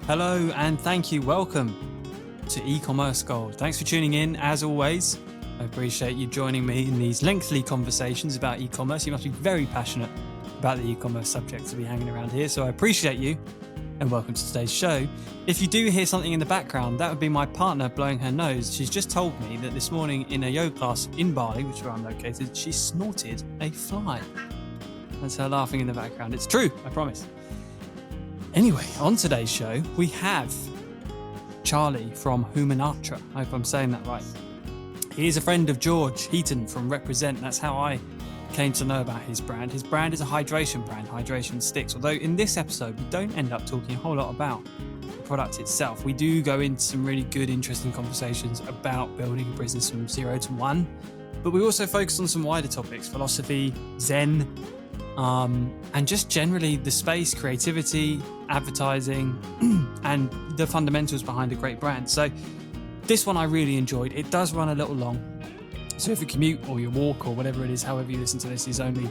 Hello and thank you. Welcome to Ecommerce Gold. Thanks for tuning in. As always, I appreciate you joining me in these lengthy conversations about e-commerce. You must be very passionate about the e-commerce subject to be hanging around here. So I appreciate you and welcome to today's show. If you do hear something in the background, that would be my partner blowing her nose. She's just told me that this morning in a yoga class in Bali, which is where I'm located, she snorted a fly. That's her laughing in the background. It's true, I promise. Anyway, on today's show, we have Charlie from Humantra. I hope I'm saying that right. He is a friend of George Heaton from Represent. That's how I came to know about his brand. His brand is a hydration brand, Hydration Sticks. Although in this episode, we don't end up talking a whole lot about the product itself. We do go into some really good, interesting conversations about building a business from 0 to 1. But we also focus on some wider topics, philosophy, Zen, and just generally the space, creativity, advertising, and the fundamentals behind a great brand. So this one I really enjoyed. It does run a little long. So if you commute or you walk or whatever it is, however you listen to this, is only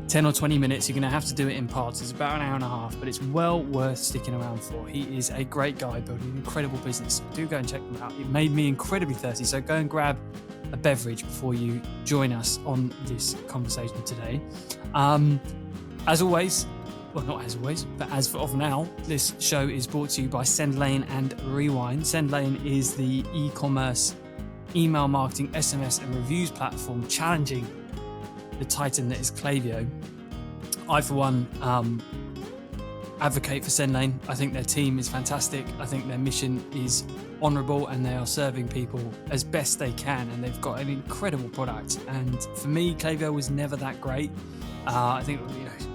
10 or 20 minutes, you're going to have to do it in parts. It's about an hour and a half, but it's well worth sticking around for. He is a great guy building an incredible business. So do go and check them out. It made me incredibly thirsty. So go and grab a beverage before you join us on this conversation today. As always, well, not as always, but as of now, this show is brought to you by Sendlane and Rewind. Sendlane is the e-commerce, email marketing, SMS and reviews platform challenging the titan that is Klaviyo. I, for one, advocate for Sendlane. I think their team is fantastic. I think their mission is honourable and they are serving people as best they can, and they've got an incredible product. And for me, Klaviyo was never that great. I think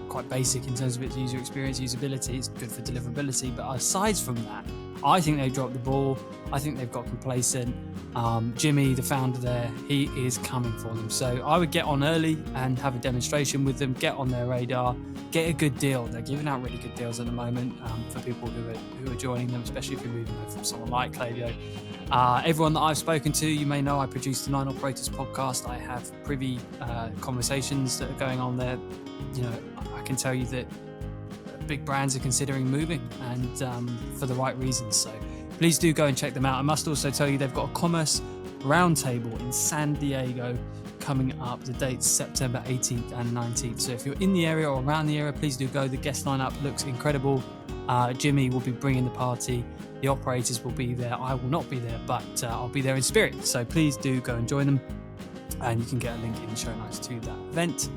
quite basic in terms of its user experience, usability. It's good for deliverability, but aside from that, I think they dropped the ball. I think they've got complacent. Jimmy, the founder there, he is coming for them. So I would get on early and have a demonstration with them, get on their radar, get a good deal. They're giving out really good deals at the moment for people who are joining them, especially if you're moving over from someone like Klaviyo. Everyone that I've spoken to, you may know I produce the 9 Operators podcast. I have privy conversations that are going on there. I can tell you that big brands are considering moving, and for the right reasons. So please do go and check them out. I must also tell you they've got a commerce roundtable in San Diego coming up. The date's September 18th and 19th. So if you're in the area or around the area, please do go. The guest lineup looks incredible. Jimmy will be bringing the party. The operators will be there. I will not be there, but I'll be there in spirit. So please do go and join them. And you can get a link in the show notes to that event.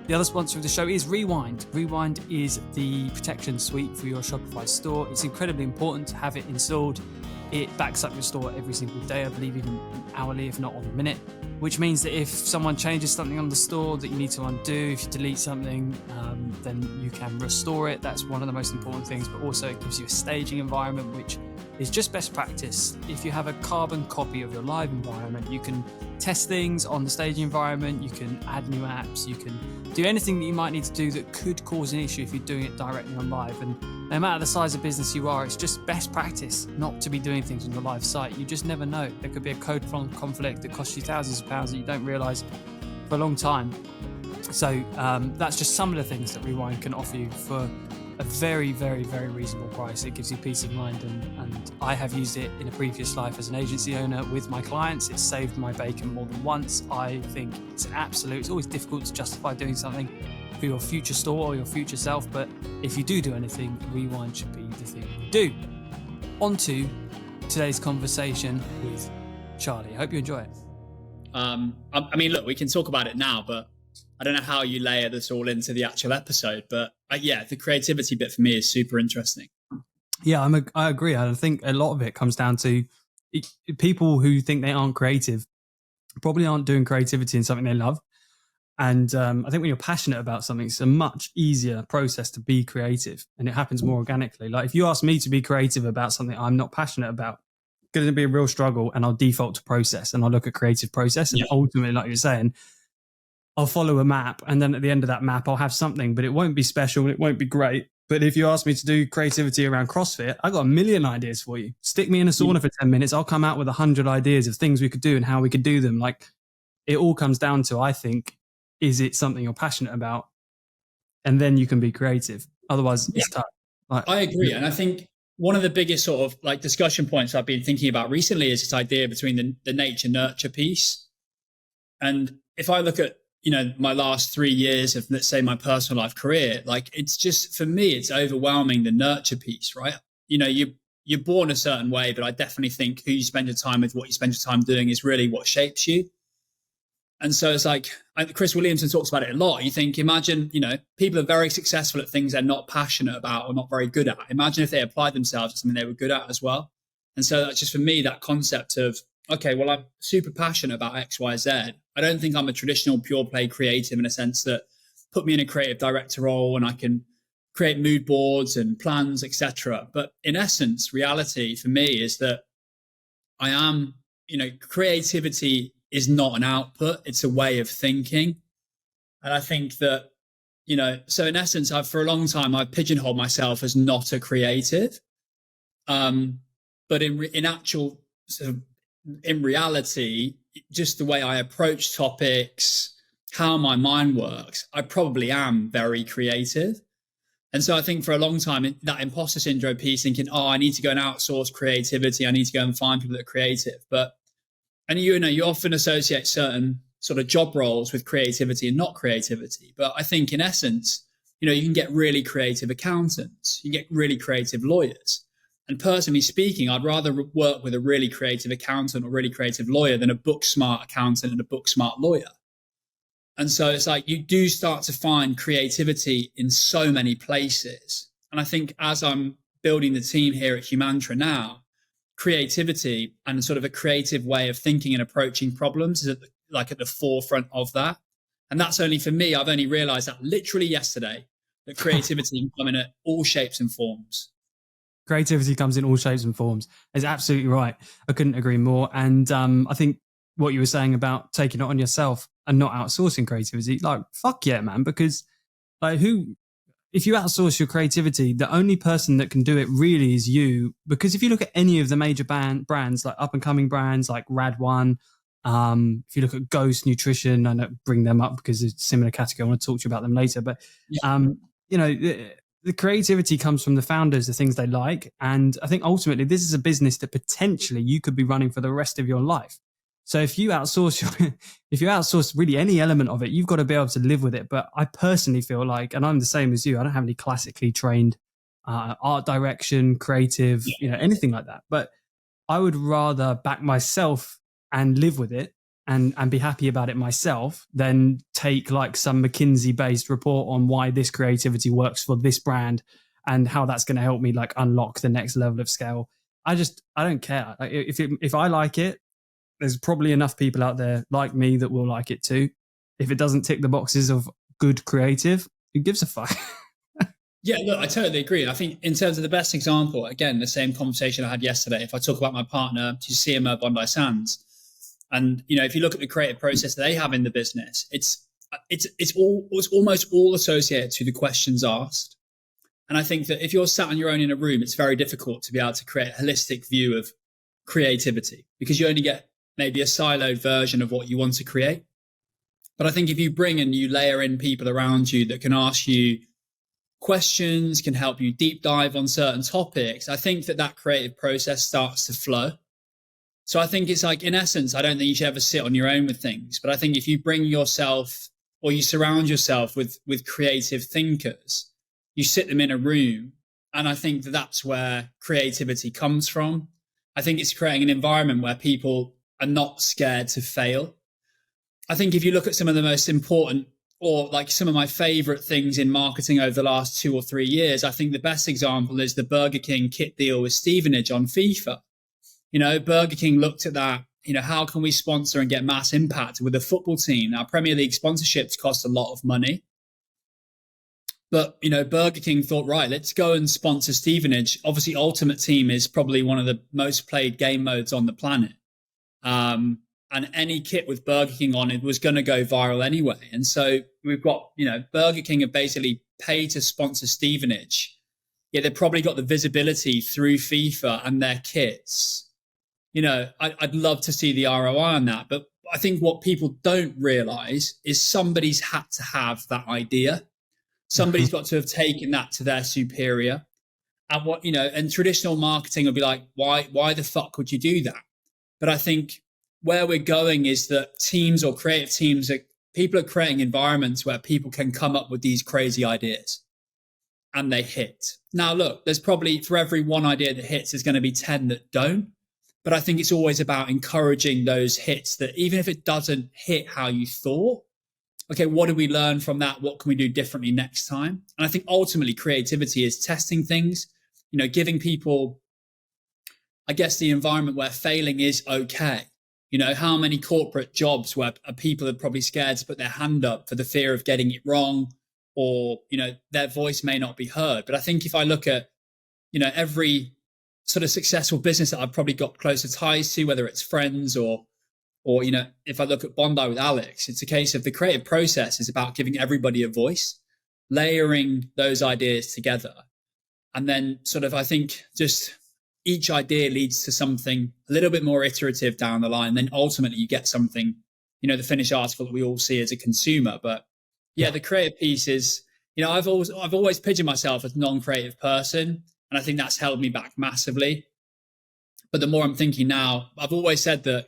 The other sponsor of the show is Rewind. Rewind is the protection suite for your Shopify store. It's incredibly important to have it installed. It backs up your store every single day, I believe even hourly, if not on the minute, which means that if someone changes something on the store that you need to undo, if you delete something, then you can restore it. That's one of the most important things, but also it gives you a staging environment, which is just best practice. If you have a carbon copy of your live environment, you can test things on the staging environment, you can add new apps, you can do anything that you might need to do that could cause an issue if you're doing it directly on live. And no matter the size of business you are, it's just best practice not to be doing things on the live site. You just never know. There could be a code conflict that costs you thousands of pounds that you don't realise for a long time. So that's just some of the things that Rewind can offer you for a very, very, very reasonable price. It gives you peace of mind, and I have used it in a previous life as an agency owner with my clients. It's saved my bacon more than once. I think it's an absolute, it's always difficult to justify doing something for your future store or your future self, but if you do anything, Rewind should be the thing you do. On to today's conversation with Charlie. I hope you enjoy it. I mean, look, we can talk about it now, but I don't know how you layer this all into the actual episode, but yeah, the creativity bit for me is super interesting. Yeah, I agree. I think a lot of it comes down to people who think they aren't creative probably aren't doing creativity in something they love. And I think when you're passionate about something, it's a much easier process to be creative, and it happens more organically. Like if you ask me to be creative about something I'm not passionate about, it's going to be a real struggle, and I'll default to process and I'll look at creative process. And ultimately, like you're saying, I'll follow a map, and then at the end of that map, I'll have something, but it won't be special and it won't be great. But if you ask me to do creativity around CrossFit, I've got a million ideas for you. Stick me in a sauna for 10 minutes. I'll come out with 100 ideas of things we could do and how we could do them. Like it all comes down to, I think, is it something you're passionate about? And then you can be creative. Otherwise, it's tough. I agree. And I think one of the biggest sort of like discussion points I've been thinking about recently is this idea between the nature nurture piece. And if I look at, my last 3 years of, let's say, my personal life career, like it's just, for me, it's overwhelming the nurture piece, right? You're born a certain way, but I definitely think who you spend your time with, what you spend your time doing is really what shapes you. And so it's like, Chris Williamson talks about it a lot. You think, imagine, people are very successful at things they're not passionate about or not very good at. Imagine if they applied themselves to something they were good at as well. And so that's just, for me, that concept of, okay, well, I'm super passionate about X, Y, Z. I don't think I'm a traditional pure play creative in a sense that put me in a creative director role and I can create mood boards and plans, etc. But in essence, reality for me is that I am, creativity is not an output, it's a way of thinking. And I think that, so in essence, for a long time, I've pigeonholed myself as not a creative. But in actual sort of, in reality, just the way I approach topics, how my mind works, I probably am very creative. And so I think for a long time, that imposter syndrome piece, thinking, I need to go and outsource creativity. I need to go and find people that are creative. And you often associate certain sort of job roles with creativity and not creativity. But I think in essence, you can get really creative accountants, you get really creative lawyers. And personally speaking, I'd rather work with a really creative accountant or really creative lawyer than a book smart accountant and a book smart lawyer. And so it's like you do start to find creativity in so many places. And I think as I'm building the team here at Humantra now, creativity and sort of a creative way of thinking and approaching problems is at the forefront of that. And that's only for me. I've only realized that literally yesterday, that creativity can come in at all shapes and forms. Creativity comes in all shapes and forms. Is absolutely right. I couldn't agree more. And I think what you were saying about taking it on yourself and not outsourcing creativity, like, fuck yeah, man. Because if you outsource your creativity, the only person that can do it really is you. Because if you look at any of the major brands, like up and coming brands like Rad One, if you look at Ghost Nutrition, I don't bring them up because it's a similar category. I want to talk to you about them later. But, the creativity comes from the founders, the things they like. And I think ultimately this is a business that potentially you could be running for the rest of your life. So if you outsource really any element of it, you've got to be able to live with it. But I personally feel like, and I'm the same as you, I don't have any classically trained art direction, creative, anything like that. But I would rather back myself and live with it and be happy about it myself than take like some McKinsey based report on why this creativity works for this brand and how that's going to help me like unlock the next level of scale. I don't care. Like, if I like it, there's probably enough people out there like me that will like it too. If it doesn't tick the boxes of good creative, who gives a fuck? Yeah, look, I totally agree. I think in terms of the best example, again, the same conversation I had yesterday, if I talk about my partner, CMO Bondi Sands, and, if you look at the creative process that they have in the business, it's almost all associated to the questions asked. And I think that if you're sat on your own in a room, it's very difficult to be able to create a holistic view of creativity because you only get maybe a siloed version of what you want to create. But I think if you bring and you layer in people around you that can ask you questions, can help you deep dive on certain topics, I think that creative process starts to flow. So I think it's like, in essence, I don't think you should ever sit on your own with things. But I think if you bring yourself or you surround yourself with creative thinkers, you sit them in a room. And I think that's where creativity comes from. I think it's creating an environment where people are not scared to fail. I think if you look at some of the most important or like some of my favorite things in marketing over the last 2 or 3 years, I think the best example is the Burger King kit deal with Stevenage on FIFA. Burger King looked at that, how can we sponsor and get mass impact with a football team? Now, Premier League sponsorships cost a lot of money. But, Burger King thought, right, let's go and sponsor Stevenage. Obviously, Ultimate Team is probably one of the most played game modes on the planet. And any kit with Burger King on it was going to go viral anyway. And so we've got, Burger King have basically paid to sponsor Stevenage. Yeah, they've probably got the visibility through FIFA and their kits. I'd love to see the ROI on that. But I think what people don't realize is somebody's had to have that idea. Somebody's got to have taken that to their superior. And what, and traditional marketing will be like, why the fuck would you do that? But I think where we're going is that teams or creative teams, people are creating environments where people can come up with these crazy ideas and they hit. Now, look, there's probably for every one idea that hits, there's going to be 10 that don't. But I think it's always about encouraging those hits that even if it doesn't hit how you thought, okay, what did we learn from that? What can we do differently next time? And I think ultimately creativity is testing things, giving people, I guess, the environment where failing is okay. How many corporate jobs where people are probably scared to put their hand up for the fear of getting it wrong, or, their voice may not be heard. But I think if I look at, every sort of successful business that I've probably got closer ties to, whether it's friends or, if I look at Bondi with Alex, it's a case of the creative process is about giving everybody a voice, layering those ideas together. And then sort of, I think just each idea leads to something a little bit more iterative down the line. Then ultimately you get something, the finished article that we all see as a consumer. But the creative piece is, I've always pigeoned myself as a non-creative person. And I think that's held me back massively. But the more I'm thinking now, I've always said that,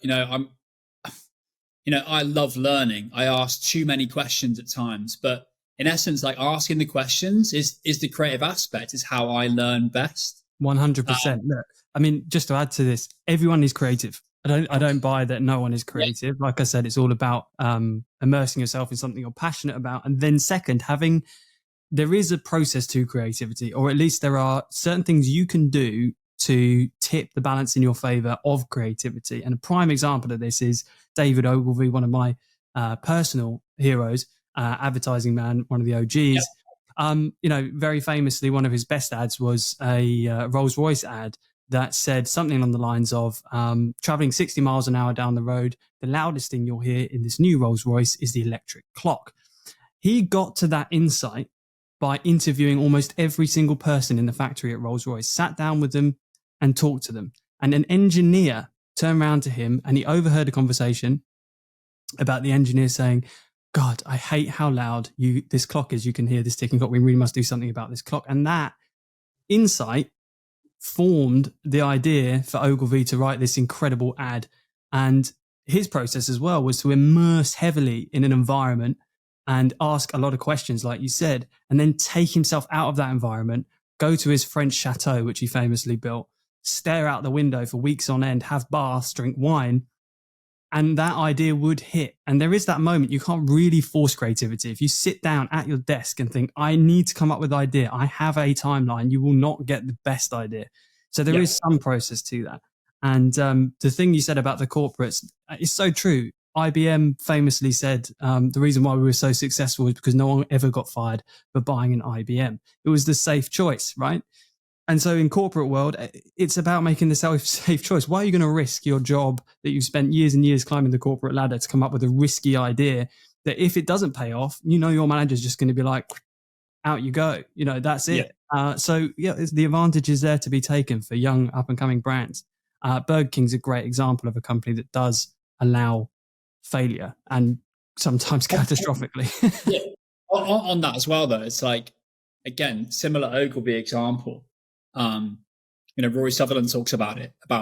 I love learning. I ask too many questions at times, but in essence, like asking the questions is the creative aspect, is how I learn best. 100%. Look, I mean, just to add to this, everyone is creative. I don't buy that no one is creative. Like I said, it's all about immersing yourself in something you're passionate about. And then second, there is a process to creativity, or at least there are certain things you can do to tip the balance in your favor of creativity. And a prime example of this is David Ogilvy, one of my personal heroes, advertising man, one of the OGs. Very famously, one of his best ads was a Rolls-Royce ad that said something along the lines of traveling 60 miles an hour down the road, the loudest thing you'll hear in this new Rolls-Royce is the electric clock. He got to that insight by interviewing almost every single person in the factory at Rolls-Royce, sat down with them and talked to them. And an engineer turned around to him and he overheard a conversation about the engineer saying, God, I hate how loud this clock is. You can hear this ticking clock. We really must do something about this clock. And that insight formed the idea for Ogilvy to write this incredible ad. And his process as well was to immerse heavily in an environment and ask a lot of questions, like you said, and then take himself out of that environment, go to his French chateau, which he famously built, stare out the window for weeks on end, have baths, drink wine, and that idea would hit. And there is that moment, you can't really force creativity. If you sit down at your desk and think, I need to come up with an idea, I have a timeline, you will not get the best idea. So there is some process to that. And the thing you said about the corporates is so true. IBM famously said the reason why we were so successful is because no one ever got fired for buying an IBM. It was the safe choice, right? And so in corporate world, it's about making the safe choice. Why are you going to risk your job that you've spent years and years climbing the corporate ladder to come up with a risky idea that if it doesn't pay off, your manager's just going to be like, out you go. That's it. The advantage is there to be taken for young up and coming brands. Burger King's a great example of a company that does allow failure and sometimes catastrophically. On that as well, though, it's like, again, similar Ogilvy example. Rory Sutherland talks about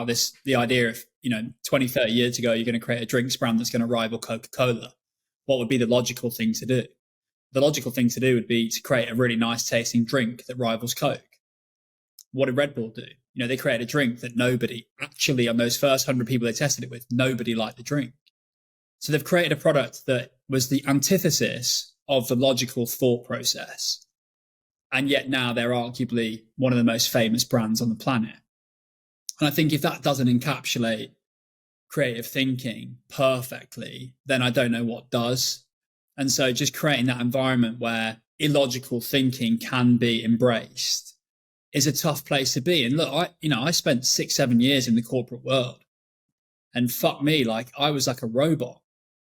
this, the idea of, 20, 30 years ago, you're going to create a drinks brand that's going to rival Coca-Cola. What would be the logical thing to do? The logical thing to do would be to create a really nice tasting drink that rivals Coke. What did Red Bull do? They created a drink that nobody, actually on those first 100 people they tested it with, nobody liked the drink. So they've created a product that was the antithesis of the logical thought process. And yet now they're arguably one of the most famous brands on the planet. And I think if that doesn't encapsulate creative thinking perfectly, then I don't know what does. And so just creating that environment where illogical thinking can be embraced is a tough place to be. And look, I spent 6-7 years in the corporate world, and fuck me, like I was like a robot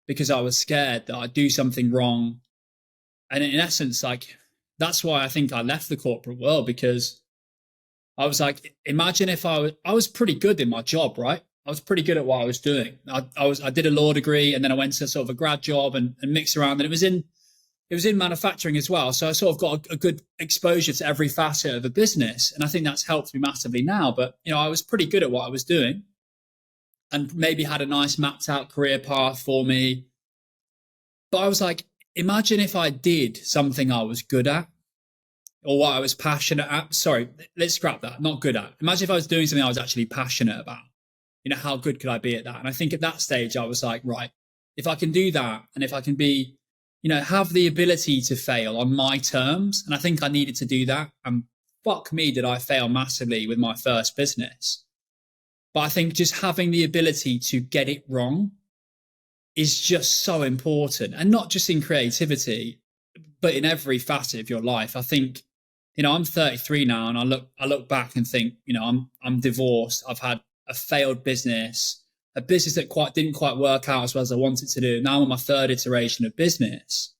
because I was scared that I'd do something wrong. And in essence, like, that's why I think I left the corporate world, because I was like, imagine if I was pretty good in my job, right? I was pretty good at what I was doing. I did a law degree, and then I went to sort of a grad job and mixed around. And it was in it was in manufacturing as well. So I sort of got a good exposure to every facet of a business. And I think that's helped me massively now. But, I was pretty good at what I was doing and maybe had a nice mapped out career path for me. But I was like, imagine if I did something I was good at or what I was passionate at. Sorry, let's scrap that. Not good at. Imagine if I was doing something I was actually passionate about. How good could I be at that? And I think at that stage, I was like, right, if I can do that and if I can be, have the ability to fail on my terms. And I think I needed to do that. And fuck me, did I fail massively with my first business. But I think just having the ability to get it wrong is just so important. And not just in creativity, but in every facet of your life. I think, I'm 33 now and I look back and think, I'm divorced. I've had a failed business, a business that didn't quite work out as well as I wanted to do. Now I'm on my third iteration of business.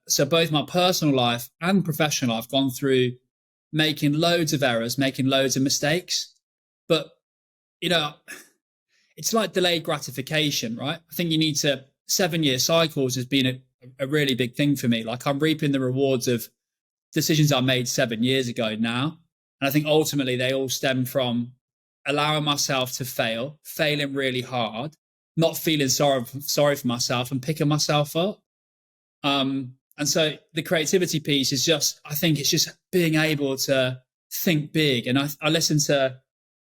So both my personal life and professional life gone through making loads of errors, making loads of mistakes. But, it's like delayed gratification, right? I think you need 7-year cycles has been a really big thing for me. Like I'm reaping the rewards of decisions I made 7 years ago now. And I think ultimately they all stem from allowing myself to failing really hard, not feeling sorry for myself and picking myself up. And so the creativity piece is I think it's just being able to think big. And I listened to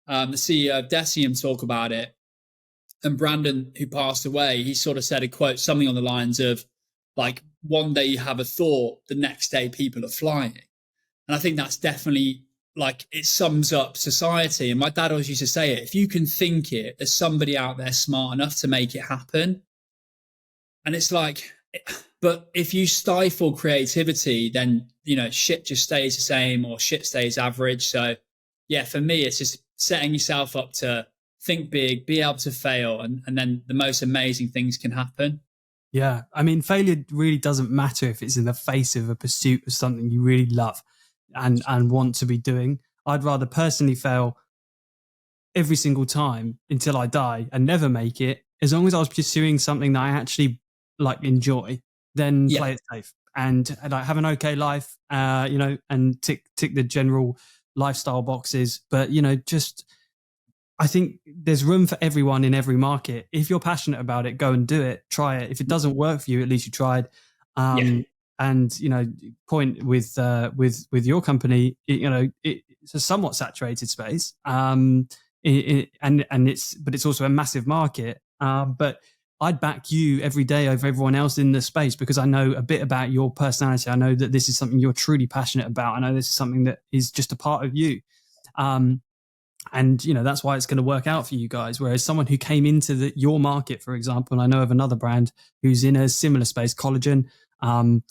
the CEO of Decium talk about it. And Brandon, who passed away, he sort of said a quote, something on the lines of like, one day you have a thought, the next day people are flying. And I think that's definitely like it sums up society. And my dad always used to say it, if you can think it, there's somebody out there smart enough to make it happen. And it's like, but if you stifle creativity, then, shit just stays the same or shit stays average. So yeah, for me, it's just setting yourself up to think big, be able to fail, and then the most amazing things can happen. Yeah. I mean, failure really doesn't matter if it's in the face of a pursuit of something you really love and want to be doing. I'd rather personally fail every single time until I die and never make it, as long as I was pursuing something that I actually like enjoy, then play it safe and like have an okay life, and tick the general lifestyle boxes. But, just I think there's room for everyone in every market. If you're passionate about it, go and do it. Try it. If it doesn't work for you, at least you tried. And point with your company, it's a somewhat saturated space, and it's also a massive market. But I'd back you every day over everyone else in the space because I know a bit about your personality. I know that this is something you're truly passionate about. I know this is something that is just a part of you. And, that's why it's going to work out for you guys. Whereas someone who came into your market, for example, and I know of another brand who's in a similar space, Collagen, and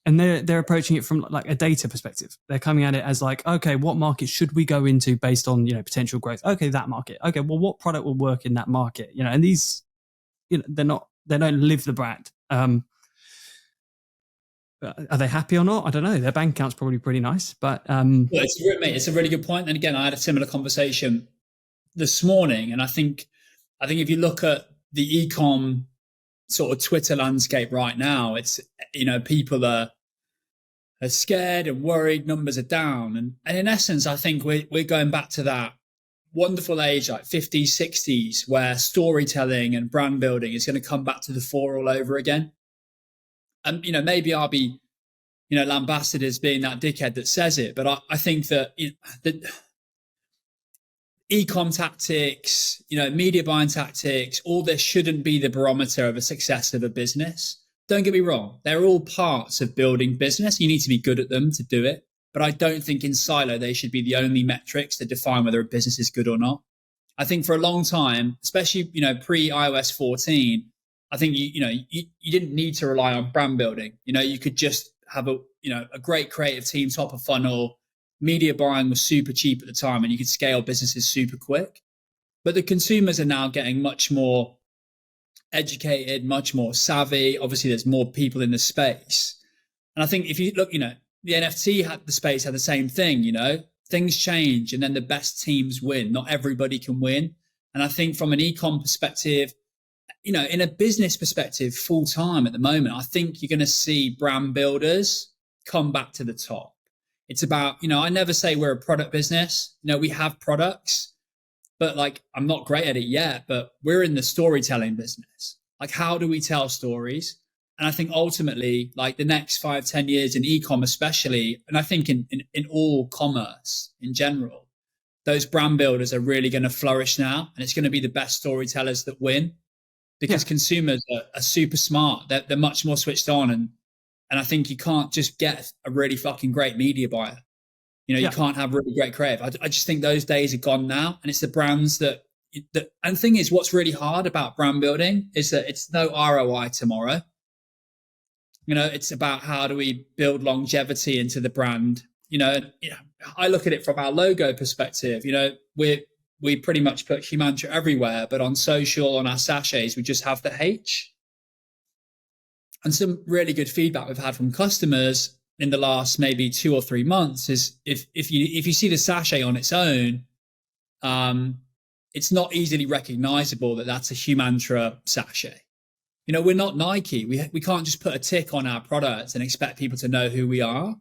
they're approaching it from like a data perspective. They're coming at it as like, okay, what market should we go into based on, potential growth? Okay, that market. Okay, well, what product will work in that market? And these, they don't live the brand. Are they happy or not? I don't know. Their bank account's probably pretty nice, but well, it's a really good point. And again, I had a similar conversation this morning, and I think if you look at the ecom sort of Twitter landscape right now, it's people are scared and worried. Numbers are down, and in essence, I think we're going back to that wonderful age like 50s, 60s, where storytelling and brand building is going to come back to the fore all over again. And, maybe I'll be, lambasted as being that dickhead that says it. But I think that the e-com tactics, media buying tactics, all this shouldn't be the barometer of a success of a business. Don't get me wrong. They're all parts of building business. You need to be good at them to do it. But I don't think in silo they should be the only metrics that define whether a business is good or not. I think for a long time, especially, pre-iOS 14, I think you didn't need to rely on brand building. You could just have a great creative team, top of funnel. Media buying was super cheap at the time, and you could scale businesses super quick. But the consumers are now getting much more educated, much more savvy. Obviously, there's more people in the space, and I think if you look, the NFT had the same thing. Things change, and then the best teams win. Not everybody can win, and I think from an e-com perspective, in a business perspective, full time at the moment, I think you're going to see brand builders come back to the top. It's about, I never say we're a product business. We have products, but like, I'm not great at it yet, but we're in the storytelling business. Like, how do we tell stories? And I think ultimately, like the next 5-10 years in e-com especially, and I think in all commerce in general, those brand builders are really going to flourish now. And it's going to be the best storytellers that win, because consumers are super smart. They're much more switched on. And I think you can't just get a really fucking great media buyer. You can't have really great creative. I just think those days are gone now. And it's the brands and the thing is, what's really hard about brand building is that it's no ROI tomorrow. It's about how do we build longevity into the brand. I look at it from our logo perspective. We pretty much put Humantra everywhere, but on social, on our sachets, we just have the H. And some really good feedback we've had from customers in the last maybe 2 or 3 months is if you see the sachet on its own, it's not easily recognizable that that's a Humantra sachet. We're not Nike. We can't just put a tick on our products and expect people to know who we are.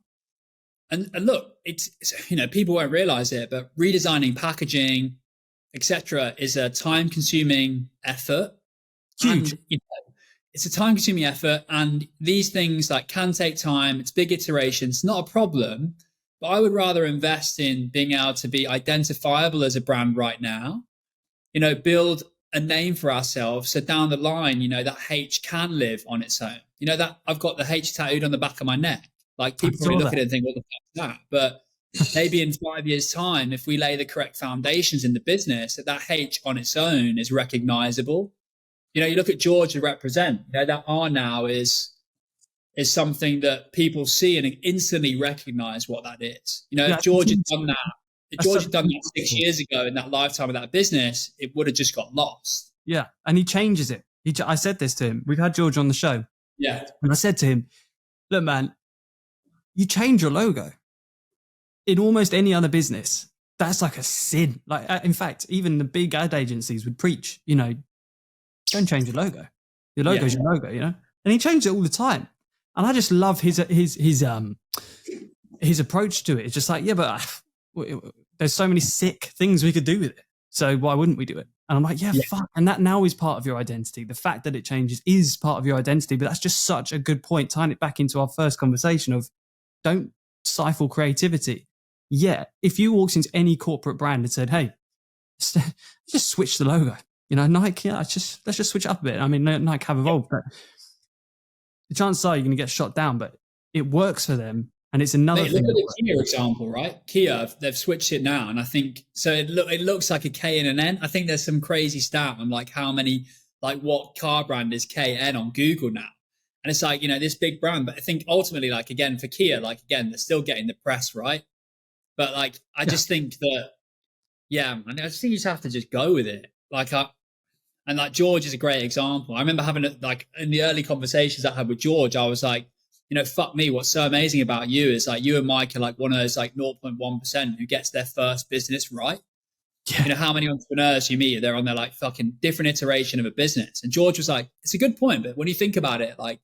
And look, it's people won't realize it, but redesigning packaging, etc., is a time-consuming effort. Huge. And, it's a time-consuming effort, and these things like can take time. It's big iterations, not a problem. But I would rather invest in being able to be identifiable as a brand right now. Build a name for ourselves, so down the line, that H can live on its own. That I've got the H tattooed on the back of my neck. Like, people probably look at it and think, what the fuck is that? But maybe in 5 years' time, if we lay the correct foundations in the business, that H on its own is recognizable. You look at George to represent, that R now is something that people see and instantly recognize what that is. If George had done that, if George had done that 6 years ago in that lifetime of that business, it would have just got lost. Yeah. And he changes it. I said this to him. We've had George on the show. Yeah. And I said to him, look, man, you change your logo. In almost any other business, that's like a sin. Like, in fact, even the big ad agencies would preach, don't change your logo. Your logo's your logo, And he changed it all the time. And I just love his approach to it. It's just like, but there's so many sick things we could do with it. So why wouldn't we do it? And I'm like, fuck. And that now is part of your identity. The fact that it changes is part of your identity. But that's just such a good point, tying it back into our first conversation of don't stifle creativity. Yeah, if you walked into any corporate brand and said, hey, just switch the logo. Nike, let's just switch it up a bit. I mean, Nike have evolved, but the chances are you're going to get shot down, but it works for them. And it's another thing. Look at the Kia example, right? Kia, they've switched it now. And I think, so it looks like a K and an N. I think there's some crazy stat on like how many, like what car brand is KN on Google now. And it's like, this big brand. But I think ultimately, like, again, for Kia, like, again, they're still getting the press, right? But like, I just think that, I just think you just have to just go with it. And like George is a great example. I remember having like in the early conversations I had with George, I was like, fuck me. What's so amazing about you is like you and Mike are like one of those like 0.1% who gets their first business right. Yeah. How many entrepreneurs you meet, they're on their like fucking different iteration of a business. And George was like, it's a good point. But when you think about it, like,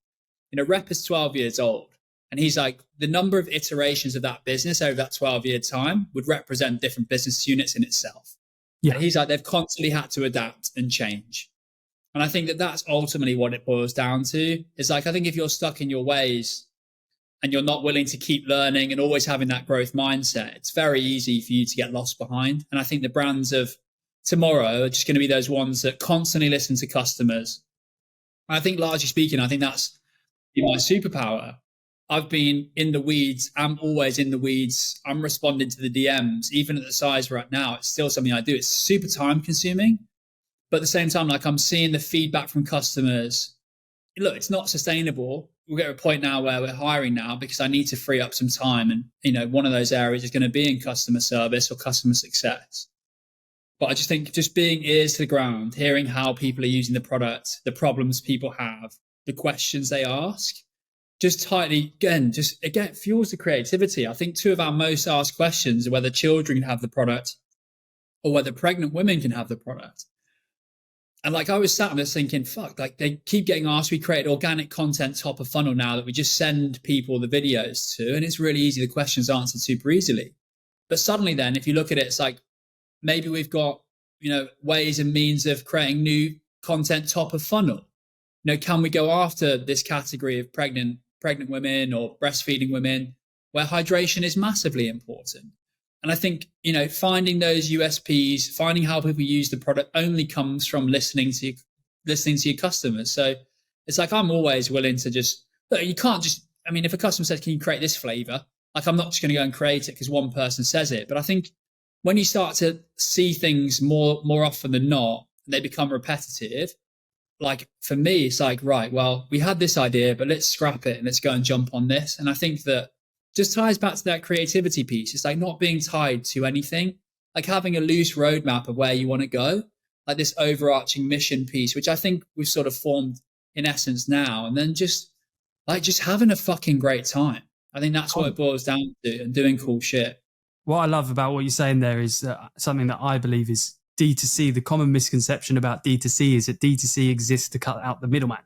Rep is 12 years old. And he's like, the number of iterations of that business over that 12-year time would represent different business units in itself. Yeah. And he's like, they've constantly had to adapt and change. And I think that that's ultimately what it boils down to. Is like, I think if you're stuck in your ways and you're not willing to keep learning and always having that growth mindset, it's very easy for you to get lost behind. And I think the brands of tomorrow are just going to be those ones that constantly listen to customers. And I think largely speaking, I think that's my superpower. I've been in the weeds. I'm always in the weeds. I'm responding to the DMs. Even at the size we're at now, it's still something I do. It's super time consuming. But at the same time, like I'm seeing the feedback from customers. Look, it's not sustainable. We'll get to a point now where we're hiring now because I need to free up some time. And, one of those areas is going to be in customer service or customer success. But I just think just being ears to the ground, hearing how people are using the product, the problems people have, the questions they ask, just tightly, again, fuels the creativity. I think 2 of our most asked questions are whether children can have the product or whether pregnant women can have the product. And like I was sat on this thinking, fuck, like they keep getting asked, we create organic content top of funnel now that we just send people the videos to, and it's really easy. The questions answered super easily. But suddenly then, if you look at it, it's like maybe we've got, ways and means of creating new content top of funnel. Can we go after this category of pregnant women or breastfeeding women where hydration is massively important? And I think, finding those USPs, finding how people use the product only comes from listening to your customers. So it's like, I'm always willing to just, look, you can't just, if a customer says, can you create this flavor? Like, I'm not just going to go and create it because one person says it. But I think when you start to see things more often than not, they become repetitive. Like for me, it's like, right, well, we had this idea, but let's scrap it and let's go and jump on this. And I think that just ties back to that creativity piece. It's like not being tied to anything, like having a loose roadmap of where you want to go, like this overarching mission piece, which I think we've sort of formed in essence now. And then just having a fucking great time. I think that's what it boils down to, and doing cool shit. What I love about what you're saying there is something that I believe is D2C. The common misconception about D2C is that D2C exists to cut out the middleman.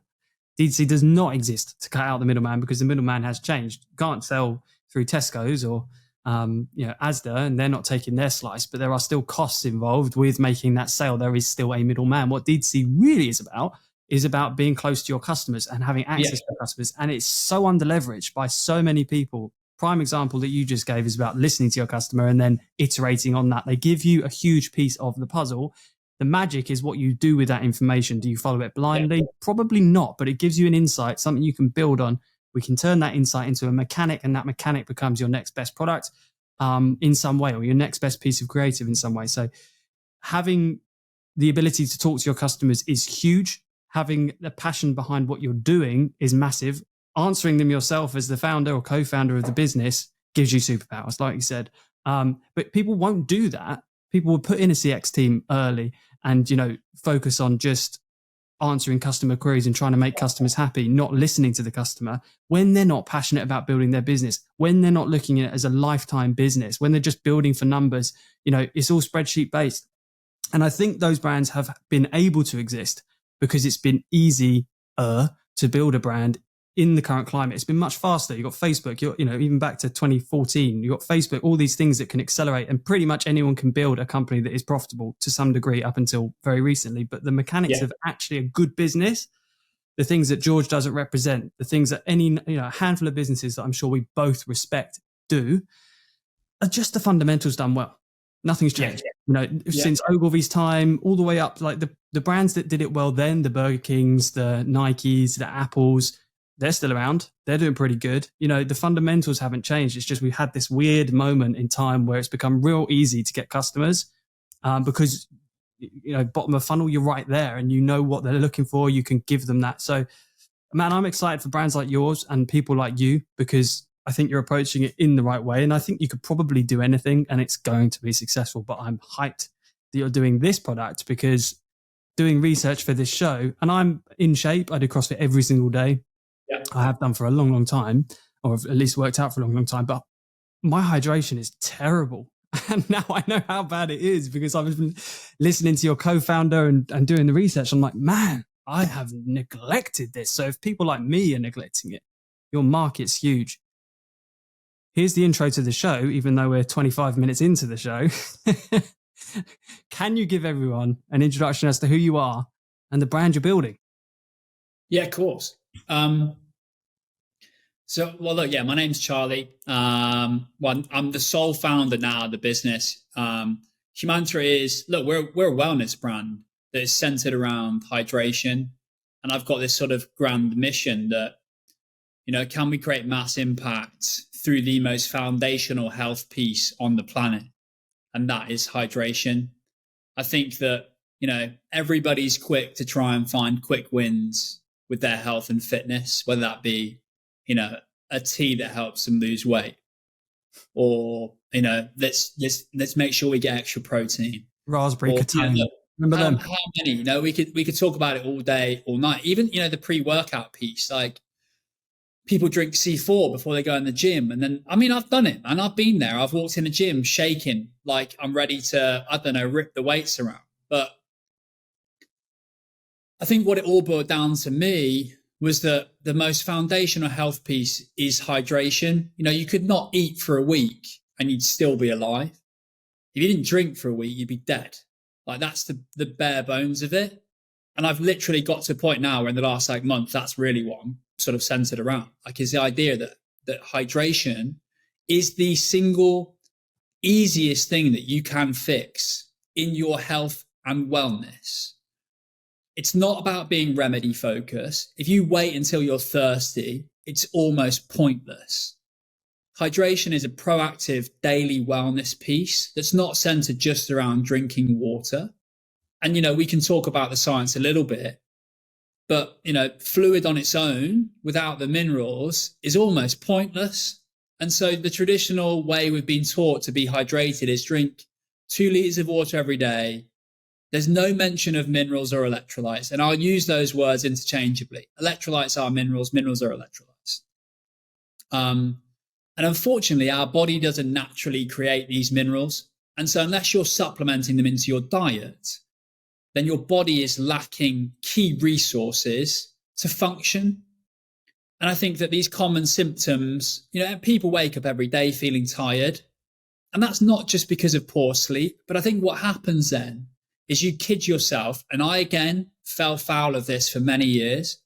D2C does not exist to cut out the middleman because the middleman has changed. You can't sell through Tesco's or Asda, and they're not taking their slice, but there are still costs involved with making that sale. There is still a middleman. What D2C really is about being close to your customers and having access to customers. And it's so underleveraged by so many people. Prime example that you just gave is about listening to your customer and then iterating on that. They give you a huge piece of the puzzle. The magic is what you do with that information. Do you follow it blindly? Yeah. Probably not, but it gives you an insight, something you can build on. We can turn that insight into a mechanic, and that mechanic becomes your next best product in some way, or your next best piece of creative in some way. So having the ability to talk to your customers is huge. Having the passion behind what you're doing is massive. Answering them yourself as the founder or co-founder of the business gives you superpowers, like you said. But people won't do that. People will put in a CX team early and, focus on just answering customer queries and trying to make customers happy, not listening to the customer when they're not passionate about building their business, when they're not looking at it as a lifetime business, when they're just building for numbers. It's all spreadsheet based. And I think those brands have been able to exist because it's been easier to build a brand in the current climate. It's been much faster. You've got Facebook, even back to 2014, you've got Facebook, all these things that can accelerate, and pretty much anyone can build a company that is profitable to some degree up until very recently. But the mechanics of actually a good business, the things that George doesn't represent, the things that a handful of businesses that I'm sure we both respect do, are just the fundamentals done well. Nothing's changed. Since Ogilvy's time, all the way up, like the brands that did it well then, the Burger Kings, the Nikes, the Apples, they're still around. They're doing pretty good. The fundamentals haven't changed. It's just we've had this weird moment in time where it's become real easy to get customers because, bottom of funnel, you're right there and you know what they're looking for. You can give them that. So, man, I'm excited for brands like yours and people like you because I think you're approaching it in the right way. And I think you could probably do anything and it's going to be successful. But I'm hyped that you're doing this product because doing research for this show, and I'm in shape. I do CrossFit every single day. I have done for a long, long time, or at least worked out for a long, long time. But my hydration is terrible. And now I know how bad it is because I've been listening to your co-founder and doing the research. I'm like, man, I have neglected this. So if people like me are neglecting it, your market's huge. Here's the intro to the show, even though we're 25 minutes into the show. Can you give everyone an introduction as to who you are and the brand you're building? Yeah, of course. My name's Charlie. I'm the sole founder now of the business. Humantra is, we're a wellness brand that is centered around hydration. And I've got this sort of grand mission that, can we create mass impact through the most foundational health piece on the planet? And that is hydration. I think that, everybody's quick to try and find quick wins with their health and fitness, whether that be, a tea that helps them lose weight, or, let's make sure we get extra protein. Raspberry ketone. Remember them? How many? We could talk about it all day, all night. Even, the pre-workout piece, like people drink C4 before they go in the gym. And then, I've done it and I've been there. I've walked in a gym shaking like I'm ready to, rip the weights around. But I think what it all boiled down to me was that the most foundational health piece is hydration. You know, you could not eat for a week and you'd still be alive. If you didn't drink for a week, you'd be dead. Like that's the bare bones of it. And I've literally got to a point now where in the last like month, that's really what I'm sort of centered around. Like is the idea that hydration is the single easiest thing that you can fix in your health and wellness. It's not about being remedy focused. If you wait until you're thirsty, it's almost pointless. Hydration is a proactive daily wellness piece that's not centered just around drinking water. And, you know, we can talk about the science a little bit, but, you know, fluid on its own without the minerals is almost pointless. And so the traditional way we've been taught to be hydrated is drink 2 liters of water every day. There's no mention of minerals or electrolytes. And I'll use those words interchangeably. Electrolytes are minerals, minerals are electrolytes. And unfortunately, our body doesn't naturally create these minerals. And so unless you're supplementing them into your diet, then your body is lacking key resources to function. And I think that these common symptoms, you know, people wake up every day feeling tired. And that's not just because of poor sleep. But I think what happens then is you kid yourself. And I, again, fell foul of this for many years,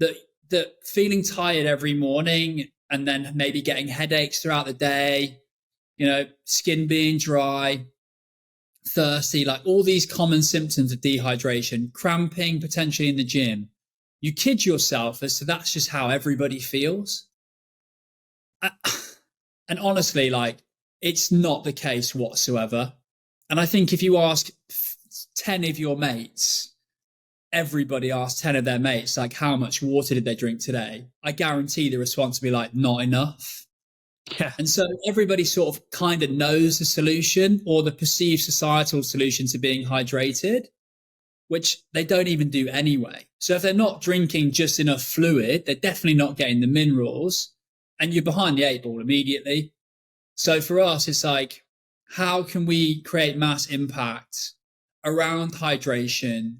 that feeling tired every morning and then maybe getting headaches throughout the day, you know, skin being dry, thirsty, like all these common symptoms of dehydration, cramping potentially in the gym. You kid yourself as to that's just how everybody feels. And honestly, like it's not the case whatsoever. And I think if you ask 10 of your mates, everybody asks 10 of their mates, like, how much water did they drink today? I guarantee the response will be like, not enough. Yeah. And so everybody sort of kind of knows the solution or the perceived societal solution to being hydrated, which they don't even do anyway. So if they're not drinking just enough fluid, they're definitely not getting the minerals and you're behind the 8 ball immediately. So for us, it's like, how can we create mass impact around hydration?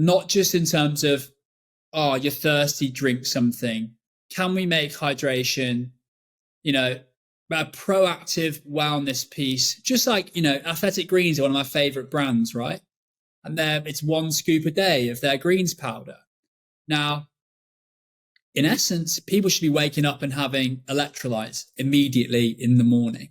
Not just in terms of, oh, you're thirsty, drink something. Can we make hydration, you know, a proactive wellness piece? Just like, you know, Athletic Greens are one of my favorite brands, right? And it's 1 scoop a day of their greens powder. Now, in essence, people should be waking up and having electrolytes immediately in the morning.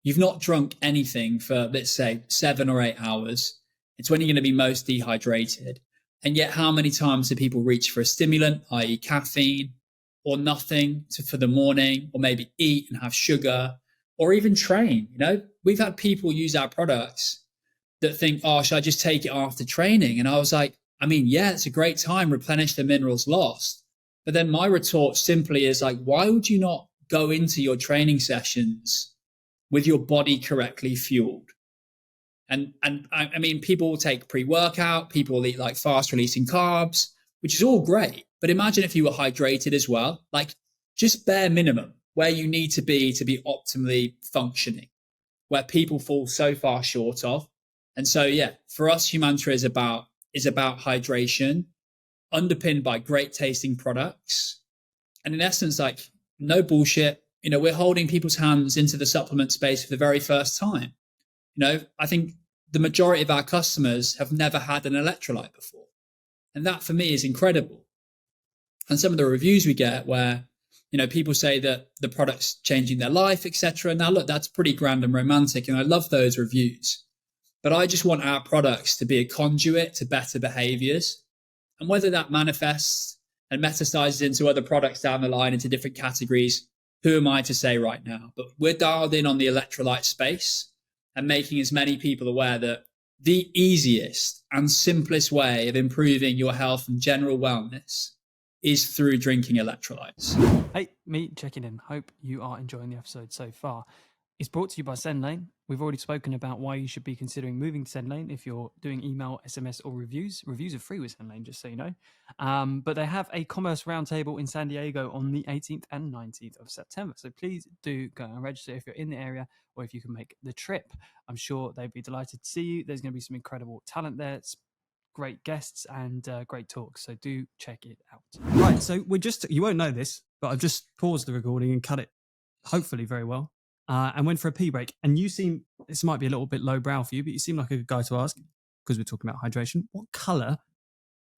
You've not drunk anything for, let's say, 7 or 8 hours. It's when you're going to be most dehydrated. And yet, how many times do people reach for a stimulant, i.e. caffeine, or nothing for the morning, or maybe eat and have sugar, or even train? You know, we've had people use our products that think, oh, should I just take it after training? And I was like, I mean, yeah, it's a great time, replenish the minerals lost. But then my retort simply is like, why would you not go into your training sessions with your body correctly fueled? And I mean, people will take pre-workout, people will eat like fast releasing carbs, which is all great. But imagine if you were hydrated as well, like just bare minimum where you need to be optimally functioning, where people fall so far short of. And so, yeah, for us, Humantra is about hydration, underpinned by great tasting products. And in essence, like no bullshit, you know, we're holding people's hands into the supplement space for the very first time. You know, I think the majority of our customers have never had an electrolyte before. And that for me is incredible. And some of the reviews we get where, you know, people say that the product's changing their life, etc. Now, look, that's pretty grand and romantic. And I love those reviews. But I just want our products to be a conduit to better behaviors. And whether that manifests and metastasizes into other products down the line, into different categories, who am I to say right now? But we're dialed in on the electrolyte space and making as many people aware that the easiest and simplest way of improving your health and general wellness is through drinking electrolytes. Hey, me checking in. Hope you are enjoying the episode so far. It's brought to you by Sendlane. We've already spoken about why you should be considering moving to Sendlane if you're doing email, SMS, or reviews. Reviews are free with Sendlane, just so you know. But they have a commerce roundtable in San Diego on the 18th and 19th of September. So please do go and register if you're in the area or if you can make the trip. I'm sure they'd be delighted to see you. There's going to be some incredible talent there. It's great guests and great talks. So do check it out. Right. So you won't know this, but I've just paused the recording and cut it, hopefully very well, and went for a pee break. And this might be a little bit lowbrow for you, but you seem like a good guy to ask because we're talking about hydration. What color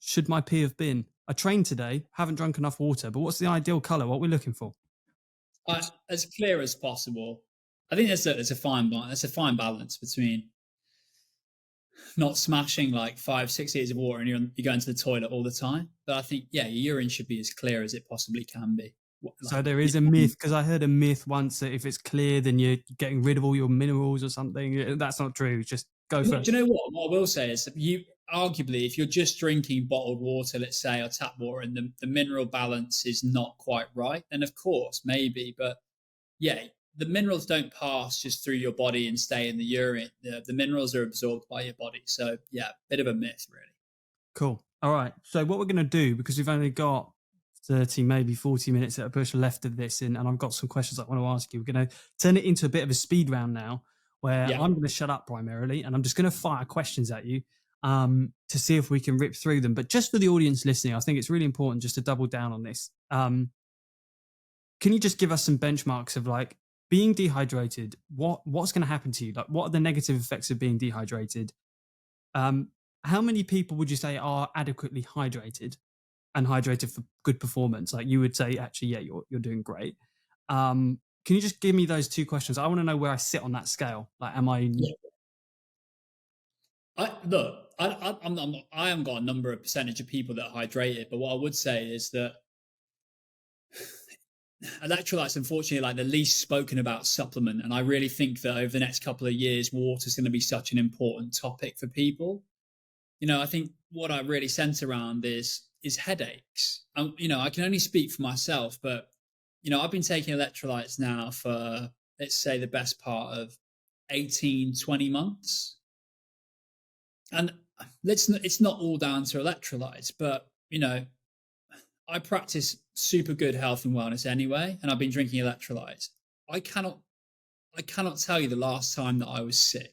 should my pee have been? I trained today, haven't drunk enough water, but what's the ideal color? What we're looking for? As clear as possible. I think there's a fine balance between not smashing like 5-6 liters of water and you're going to the toilet all the time. But I think, yeah, your urine should be as clear as it possibly can be. So there is a myth, because I heard a myth once that if it's clear, then you're getting rid of all your minerals or something. That's not true. Just go for it. Do you know what? What I will say is arguably, if you're just drinking bottled water, let's say, or tap water, and the mineral balance is not quite right, then of course, maybe. But yeah, the minerals don't pass just through your body and stay in the urine. The minerals are absorbed by your body. So yeah, bit of a myth, really. Cool. All right. So what we're going to do, because we've only got 30, maybe 40 minutes at a push left of this, and I've got some questions I want to ask you. We're going to turn it into a bit of a speed round now, where I'm going to shut up primarily, and I'm just going to fire questions at you to see if we can rip through them. But just for the audience listening, I think it's really important just to double down on this. Can you just give us some benchmarks of like being dehydrated? What's going to happen to you? Like, what are the negative effects of being dehydrated? How many people would you say are adequately hydrated and hydrated for good performance? Like, you would say, actually, yeah, you're doing great. Can you just give me those two questions? I want to know where I sit on that scale. Like, am I? Yeah. I haven't got a number of percentage of people that are hydrated, but what I would say is that electrolytes, unfortunately, like the least spoken about supplement. And I really think that over the next couple of years, water is going to be such an important topic for people. I think what I really center around is headaches. I can only speak for myself, but I've been taking electrolytes now for, let's say, the best part of 18-20 months. And it's not all down to electrolytes, but I practice super good health and wellness anyway, and I've been drinking electrolytes. I cannot tell you the last time that I was sick.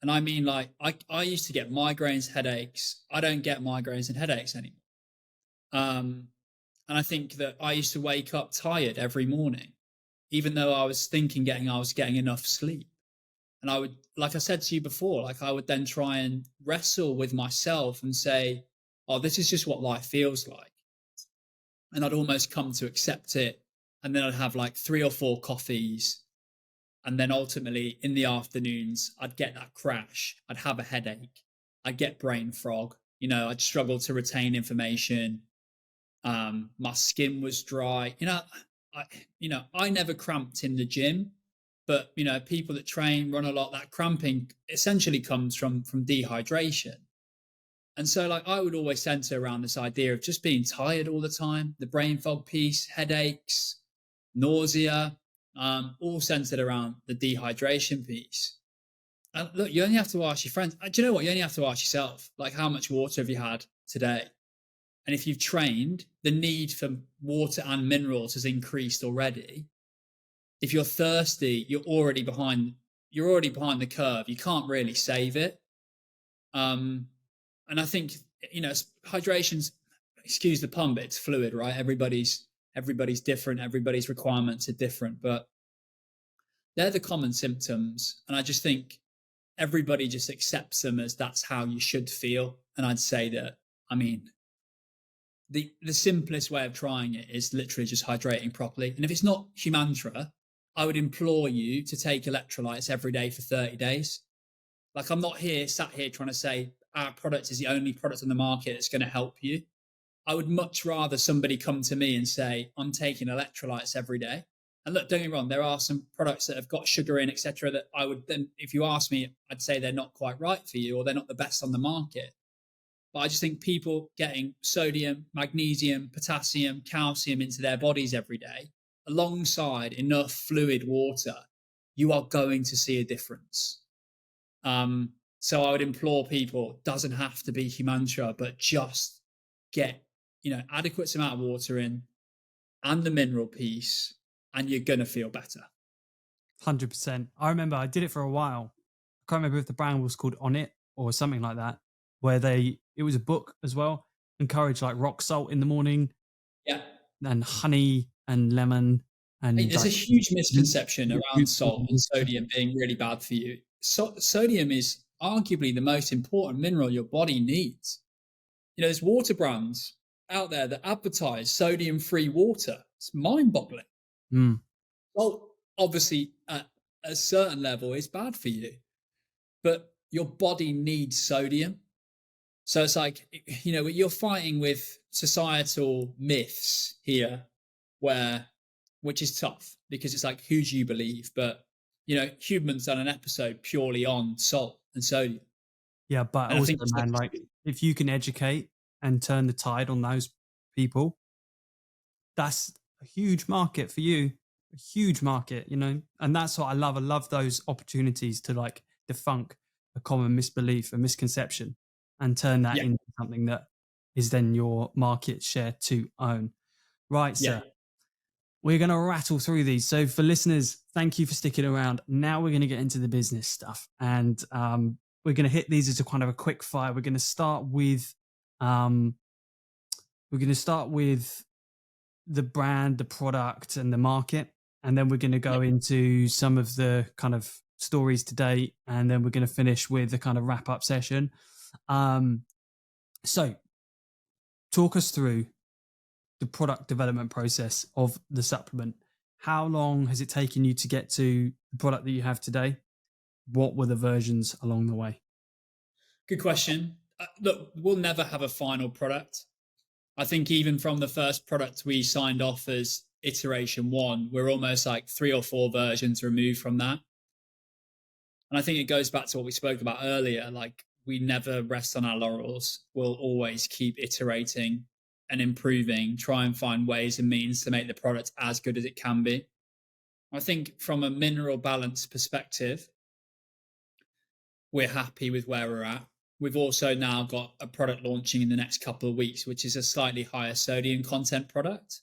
And I mean, like, I used to get migraines, headaches. I don't get migraines and headaches anymore. And I think that I used to wake up tired every morning, even though I was thinking I was getting enough sleep. And I would, like I said to you before, like I would then try and wrestle with myself and say, oh, this is just what life feels like. And I'd almost come to accept it. And then I'd have like 3 or 4 coffees. And then ultimately in the afternoons, I'd get that crash. I'd have a headache. I'd get brain fog. I'd struggle to retain information. My skin was dry. I never cramped in the gym, but people that train, run a lot, that cramping essentially comes from dehydration. And so like I would always center around this idea of just being tired all the time, the brain fog piece, headaches, nausea, all centered around the dehydration piece. And look, you only have to ask your friends. Do you know what? You only have to ask yourself, like, how much water have you had today? And if you've trained, the need for water and minerals has increased already. If you're thirsty, you're already behind the curve. You can't really save it. And I think, hydration's, excuse the pun, but it's fluid, right? Everybody's different. Everybody's requirements are different, but they're the common symptoms. And I just think everybody just accepts them as that's how you should feel. And I'd say that, the simplest way of trying it is literally just hydrating properly. And if it's not Humantra, I would implore you to take electrolytes every day for 30 days. Like, I'm not sat here trying to say our product is the only product on the market that's going to help you. I would much rather somebody come to me and say, I'm taking electrolytes every day. And look, don't get me wrong, there are some products that have got sugar in, etc., that I would then, if you ask me, I'd say they're not quite right for you, or they're not the best on the market. But I just think people getting sodium, magnesium, potassium, calcium into their bodies every day, alongside enough fluid water, you are going to see a difference. So I would implore people, doesn't have to be Humantra, but just get, adequate amount of water in and the mineral piece, and you're going to feel better. 100%. I remember I did it for a while. I can't remember if the brand was called On It, or something like that, where it was a book as well, encourage like rock salt in the morning Yeah. and honey and lemon and There's a like huge misconception around salt and sodium being really bad for you. Sodium is arguably the most important mineral your body needs. There's water brands out there that advertise sodium-free water. It's mind-boggling. Mm. Salt, obviously, at a certain level, is bad for you, but your body needs sodium. So it's like, you're fighting with societal myths here, which is tough because it's like, who do you believe? But, Human's done an episode purely on salt and sodium. Yeah, but And I also, think it's man, like if you can educate and turn the tide on those people, that's a huge market for you, a huge market, and that's what I love. I love those opportunities to like debunk a common misbelief, a misconception, and turn that yeah, into something that is then your market share to own. Right, yeah. sir. We're going to rattle through these. So for listeners, thank you for sticking around. Now we're going to get into the business stuff, and we're going to hit these as a kind of a quick fire. We're going to start with the brand, the product, and the market, and then we're going to go into some of the kind of stories to date, and then we're going to finish with the kind of wrap up session. So talk us through the product development process of the supplement. How long has it taken you to get to the product that you have today? What were the versions along the way? Good question. Look, we'll never have a final product. I think even from the first product we signed off as iteration one, we're almost like 3 or 4 versions removed from that. And I think it goes back to what we spoke about earlier. Like, we never rest on our laurels. We'll always keep iterating and improving, try and find ways and means to make the product as good as it can be. I think from a mineral balance perspective, we're happy with where we're at. We've also now got a product launching in the next couple of weeks, which is a slightly higher sodium content product.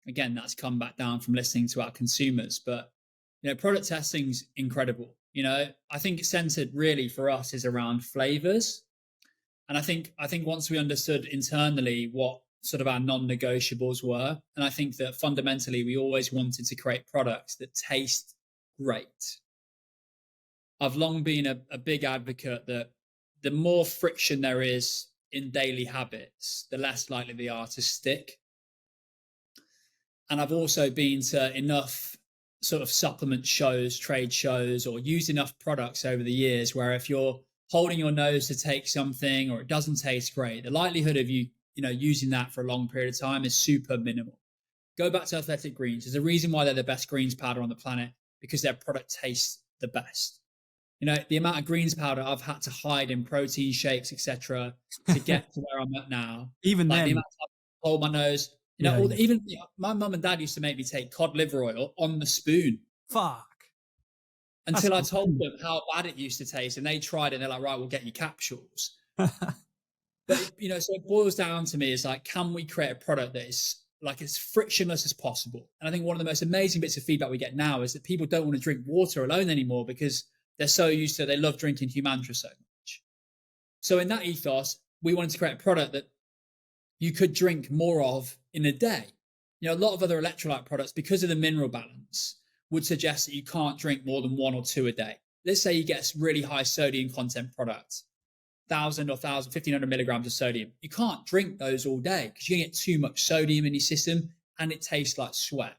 Again, that's come back down from listening to our consumers, but product testing's incredible. I think it's centered really for us is around flavors. And I think once we understood internally what sort of our non-negotiables were, and I think that fundamentally we always wanted to create products that taste great. I've long been a big advocate that the more friction there is in daily habits, the less likely they are to stick. And I've also been to enough sort of supplement shows, trade shows, or used enough products over the years where if you're holding your nose to take something or it doesn't taste great, the likelihood of you using that for a long period of time is super minimal. Go back to Athletic Greens. There's a reason why they're the best greens powder on the planet, because their product tastes the best. The amount of greens powder I've had to hide in protein shakes, etc., to get to where I'm at now. Even like then, the amount of time I hold my nose. Even my mum and dad used to make me take cod liver oil on the spoon. Fuck. Until I told them how bad it used to taste, and they tried it, and they're like, right, we'll get you capsules. But so it boils down to me is like, can we create a product that is like as frictionless as possible? And I think one of the most amazing bits of feedback we get now is that people don't want to drink water alone anymore because they're so used to, they love drinking Humantra so much. So in that ethos, we wanted to create a product that you could drink more of in a day. A lot of other electrolyte products, because of the mineral balance, would suggest that you can't drink more than 1 or 2 a day. Let's say you get a really high sodium content product, 1,000 or 1,500 milligrams of sodium. You can't drink those all day because you get too much sodium in your system and it tastes like sweat.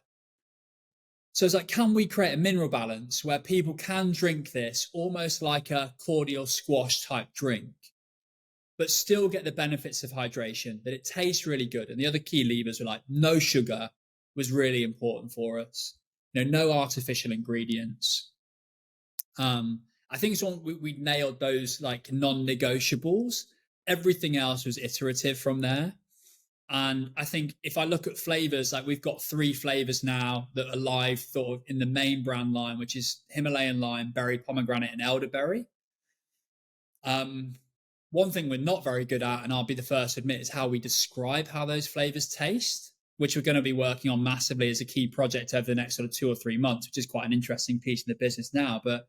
So it's like, can we create a mineral balance where people can drink this almost like a cordial squash type drink, but still get the benefits of hydration, that it tastes really good? And the other key levers were like no sugar was really important for us. No artificial ingredients. I think it's one we nailed those like non-negotiables. Everything else was iterative from there. And I think if I look at flavors, like we've got 3 flavors now that are live sort of in the main brand line, which is Himalayan lime, berry pomegranate, and elderberry. One thing we're not very good at, and I'll be the first to admit, is how we describe how those flavors taste, which we're going to be working on massively as a key project over the next sort of 2 or 3 months, which is quite an interesting piece in the business now. But,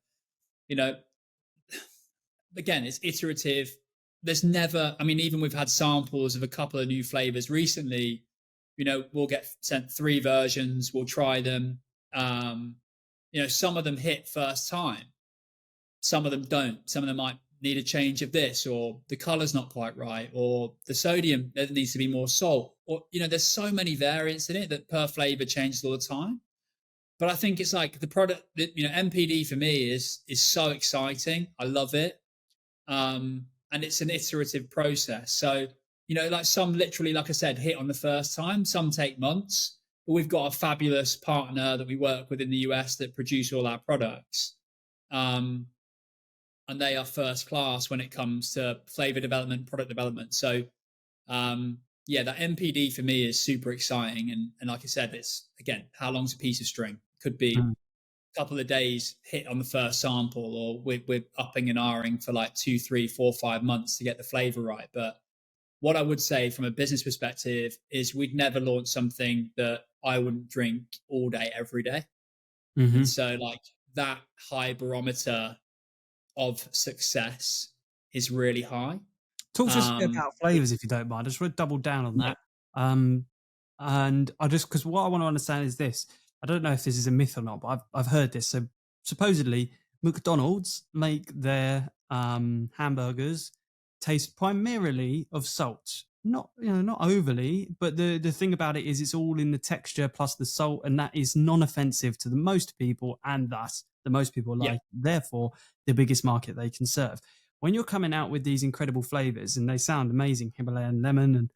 again, it's iterative. There's never, I mean, even we've had samples of a couple of new flavors recently. We'll get sent 3 versions, we'll try them. Some of them hit first time, some of them don't. Some of them might need a change of this, or the color's not quite right, or the sodium, there needs to be more salt, or there's so many variants in it that per flavor changes all the time. But I think it's like the product that, MPD for me is so exciting. I love it. And it's an iterative process. So, like some literally, like I said, hit on the first time, some take months, but we've got a fabulous partner that we work with in the US that produce all our products. And they are first class when it comes to flavor development, product development. So, that MPD for me is super exciting. And like I said, it's, again, how long's a piece of string? Could be a couple of days hit on the first sample, or we're upping and ahhing for like 2, 3, 4, 5 months to get the flavor right. But what I would say from a business perspective is we'd never launch something that I wouldn't drink all day, every day. And so like that high barometer of success is really high. Talk to us about flavors, if you don't mind. I just want to double down on that. And I just, because what I want to understand is this. I don't know if this is a myth or not, but I've heard this. So supposedly McDonald's make their hamburgers taste primarily of salt. Not overly, but the thing about it is it's all in the texture plus the salt, and that is non-offensive to the most people, and thus the most people like, therefore the biggest market they can serve. When you're coming out with these incredible flavors and they sound amazing, Himalayan lemon, and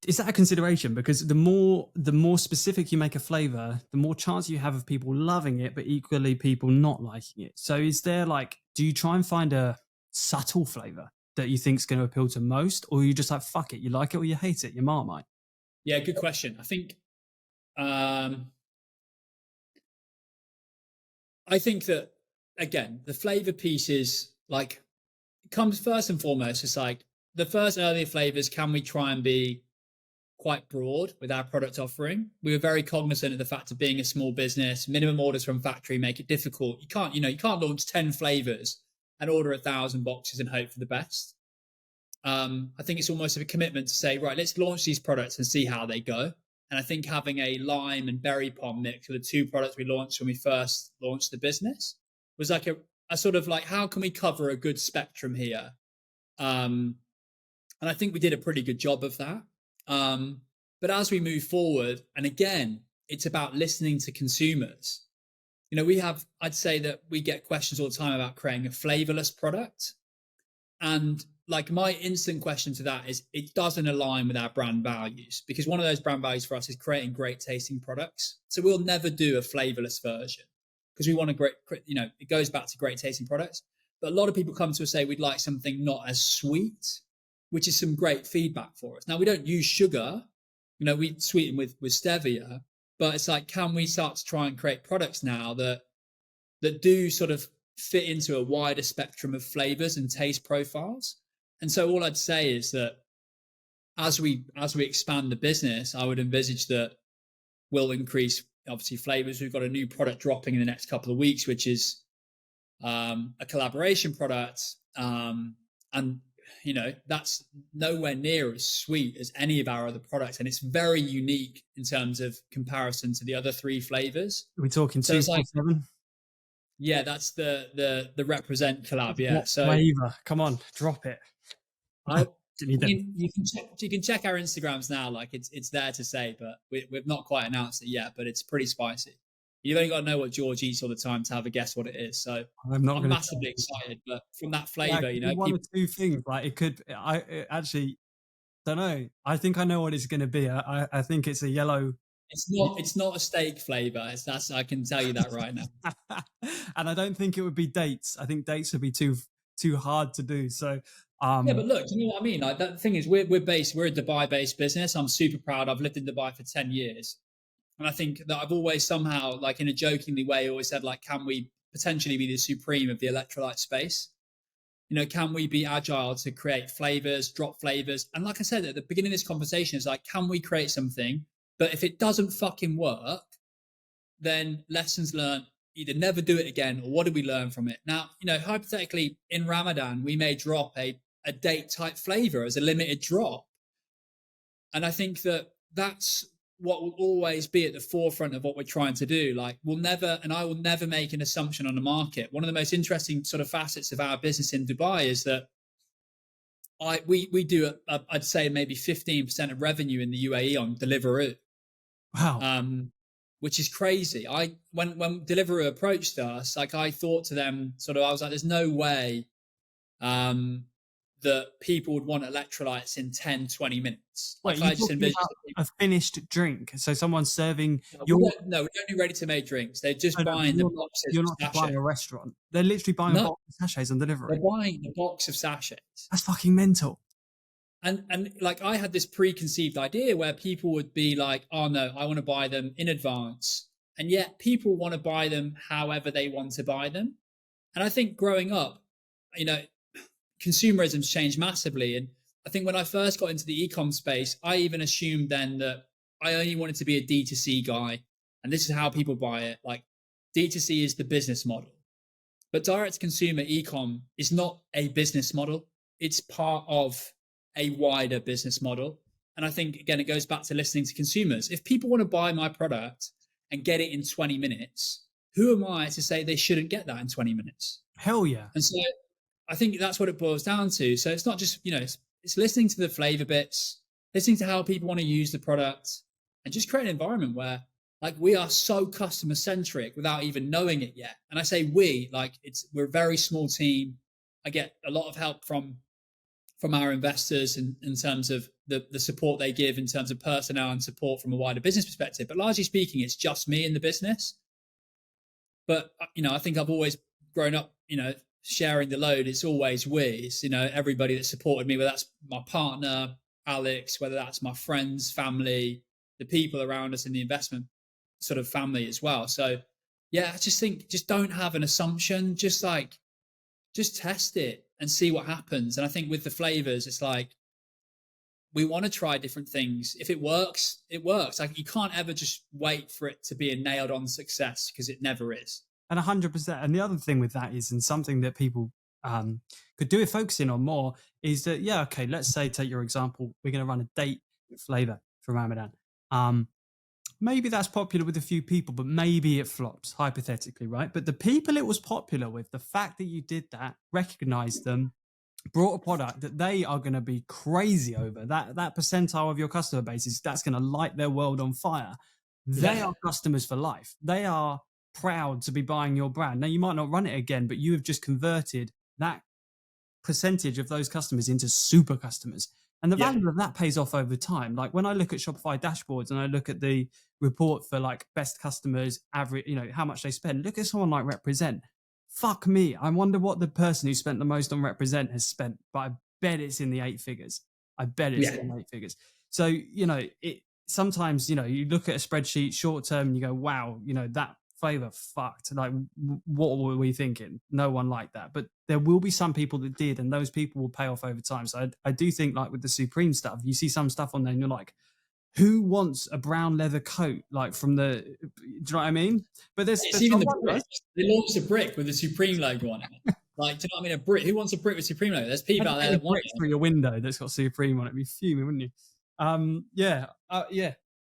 is that a consideration? Because the more specific you make a flavor, the more chance you have of people loving it, but equally people not liking it. So is there do you try and find a subtle flavor that you think is going to appeal to most, or are you just like, fuck it, you like it or you hate it, you're Marmite? Yeah, good question. I think that, again, the flavor piece is like, comes first and foremost. It's like the first earlier flavors, can we try and be quite broad with our product offering? We were very cognizant of the fact of being a small business, minimum orders from factory make it difficult. You can't launch 10 flavors and order 1,000 boxes and hope for the best. I think it's almost a commitment to say, right, let's launch these products and see how they go. And I think having a lime and berry pom mix were the 2 products we launched when we first launched the business, was like a sort of like, how can we cover a good spectrum here? And I think we did a pretty good job of that. But as we move forward, and again, it's about listening to consumers. I'd say that we get questions all the time about creating a flavorless product. And like my instant question to that is, it doesn't align with our brand values, because one of those brand values for us is creating great tasting products. So we'll never do a flavorless version, because we want it goes back to great tasting products. But a lot of people come to us say we'd like something not as sweet, which is some great feedback for us. Now, we don't use sugar, we sweeten with stevia, but it's like, can we start to try and create products now that do sort of fit into a wider spectrum of flavors and taste profiles? And so all I'd say is that as we expand the business, I would envisage that we'll increase, obviously, flavors. We've got a new product dropping in the next couple of weeks, which is a collaboration product. And that's nowhere near as sweet as any of our other products. And it's very unique in terms of comparison to the other 3 flavors. Are we talking 2.7? Yeah, that's the Represent collab. Yeah. What flavor? Come on, drop it. You can check our Instagrams now. Like it's there to say, but we've not quite announced it yet, but it's pretty spicy. You've only got to know what George eats all the time to have a guess what it is. So I'm massively excited. But from that flavor, one or 2 things. Like it could. I actually don't know. I think I know what it's going to be. I think it's a yellow. It's not a steak flavor. I can tell you that right now. And I don't think it would be dates. I think dates would be too hard to do. So yeah, but look, you know what I mean? Like, the thing is, we're a Dubai-based business. I'm super proud. I've lived in Dubai for 10 years. And I think that I've always somehow, like in a jokingly way, always said, like, can we potentially be the supreme of the electrolyte space? Can we be agile to create flavors, drop flavors? And like I said, at the beginning of this conversation, is like, can we create something? But if it doesn't fucking work, then lessons learned, either never do it again, or what did we learn from it? Now, hypothetically, in Ramadan, we may drop a date type flavor as a limited drop. And I think that's what will always be at the forefront of what we're trying to do. Like I will never make an assumption on the market. One of the most interesting sort of facets of our business in Dubai is that we do I'd say maybe 15% of revenue in the UAE on Deliveroo. Wow. Which is crazy. When Deliveroo approached us, like I thought to them, I was like, there's no way that people would want electrolytes in 10, 20 minutes. Wait, Like I just envisioned a finished drink. So someone's serving we don't do ready to make drinks. They're just buying the boxes. You're not buying a restaurant. They're literally buying a box of sachets on delivery. They're buying the box of sachets. That's fucking mental. And like I had this preconceived idea where people would be like, oh no, I want to buy them in advance. And yet people want to buy them however they want to buy them. And I think growing up, consumerism's changed massively. And I think when I first got into the e-com space, I even assumed then that I only wanted to be a D2C guy. And this is how people buy it. Like D2C is the business model. But direct to consumer e-com is not a business model. It's part of a wider business model. And I think, again, it goes back to listening to consumers. If people want to buy my product and get it in 20 minutes, who am I to say they shouldn't get that in 20 minutes? Hell yeah. And so I think that's what it boils down to. So it's not just, it's listening to the flavor bits, listening to how people want to use the product, and just create an environment where like we are so customer centric without even knowing it yet. And I say we, like we're a very small team. I get a lot of help from our investors in terms of the support they give in terms of personnel and support from a wider business perspective. But largely speaking, it's just me in the business. But, I think I've always grown up, sharing the load. It's always we. It's, everybody that supported me, whether that's my partner, Alex, whether that's my friends, family, the people around us in the investment sort of family as well. So, yeah, I just think just don't have an assumption. Just test it and see what happens. And I think with the flavors, it's like, we want to try different things. If it works, it works. Like you can't ever just wait for it to be a nailed on success because it never is. And 100%. And the other thing with that is, and something that people could do with focusing on more is that, yeah, okay, let's say, take your example, we're going to run a date flavor for Ramadan. Maybe that's popular with a few people, but maybe it flops, hypothetically, right? But the people it was popular with, the fact that you did that, recognized them, brought a product that they are going to be crazy over, that percentile of your customer base that's going to light their world on fire. They are customers for life. They are proud to be buying your brand. Now, you might not run it again, but you have just converted that percentage of those customers into super customers. And the value of that pays off over time. Like when I look at Shopify dashboards and I look at the report for like best customers, average, how much they spend, look at someone like Represent. Fuck me. I wonder what the person who spent the most on Represent has spent, but I bet it's in the 8 figures. I bet it's in 8 figures. So, it sometimes, you look at a spreadsheet short term and you go, wow, that flavor fucked. Like, what were we thinking? No one liked that. But there will be some people that did, and those people will pay off over time. So I do think, like with the Supreme stuff, you see some stuff on there and you're like, who wants a brown leather coat? Like do you know what I mean? But there's even the brick. They launched a brick with the Supreme logo on it. Like, do you know what I mean? A brick. Who wants a brick with Supreme logo? There's people out there that want it. For your window that's got Supreme on it. You'd be fuming, wouldn't you? Yeah.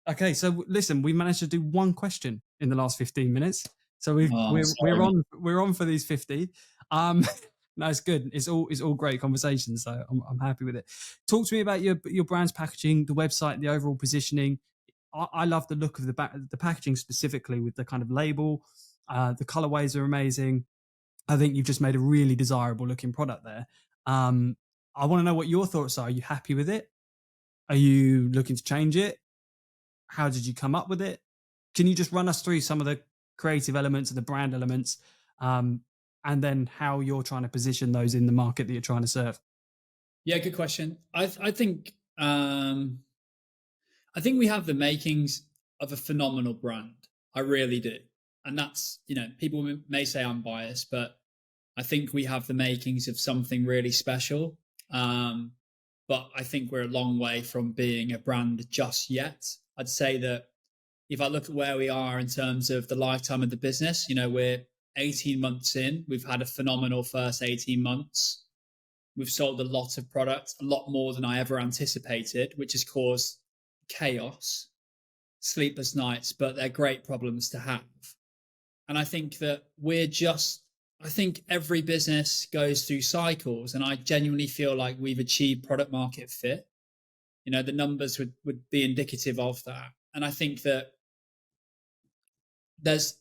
Okay, so listen, we managed to do one question in the last 15 minutes. So we're on for these 50. No, it's good. It's all great conversation. So I'm happy with it. Talk to me about your brand's packaging, the website, the overall positioning. I love the look of the packaging specifically with the kind of label. The colorways are amazing. I think you've just made a really desirable looking product there. I want to know what your thoughts are. Are you happy with it? Are you looking to change it? How did you come up with it? Can you just run us through some of the creative elements and the brand elements, and then how you're trying to position those in the market that you're trying to serve? Yeah, good question. I think we have the makings of a phenomenal brand. I really do. And that's, people may say I'm biased, but I think we have the makings of something really special. But I think we're a long way from being a brand just yet. I'd say that if I look at where we are in terms of the lifetime of the business, you know, we're 18 months in. We've had a phenomenal first 18 months. We've sold a lot of products, a lot more than I ever anticipated, which has caused chaos, sleepless nights, but they're great problems to have. And I think that I think every business goes through cycles. And I genuinely feel like we've achieved product market fit. You know, the numbers would be indicative of that. And I think that there's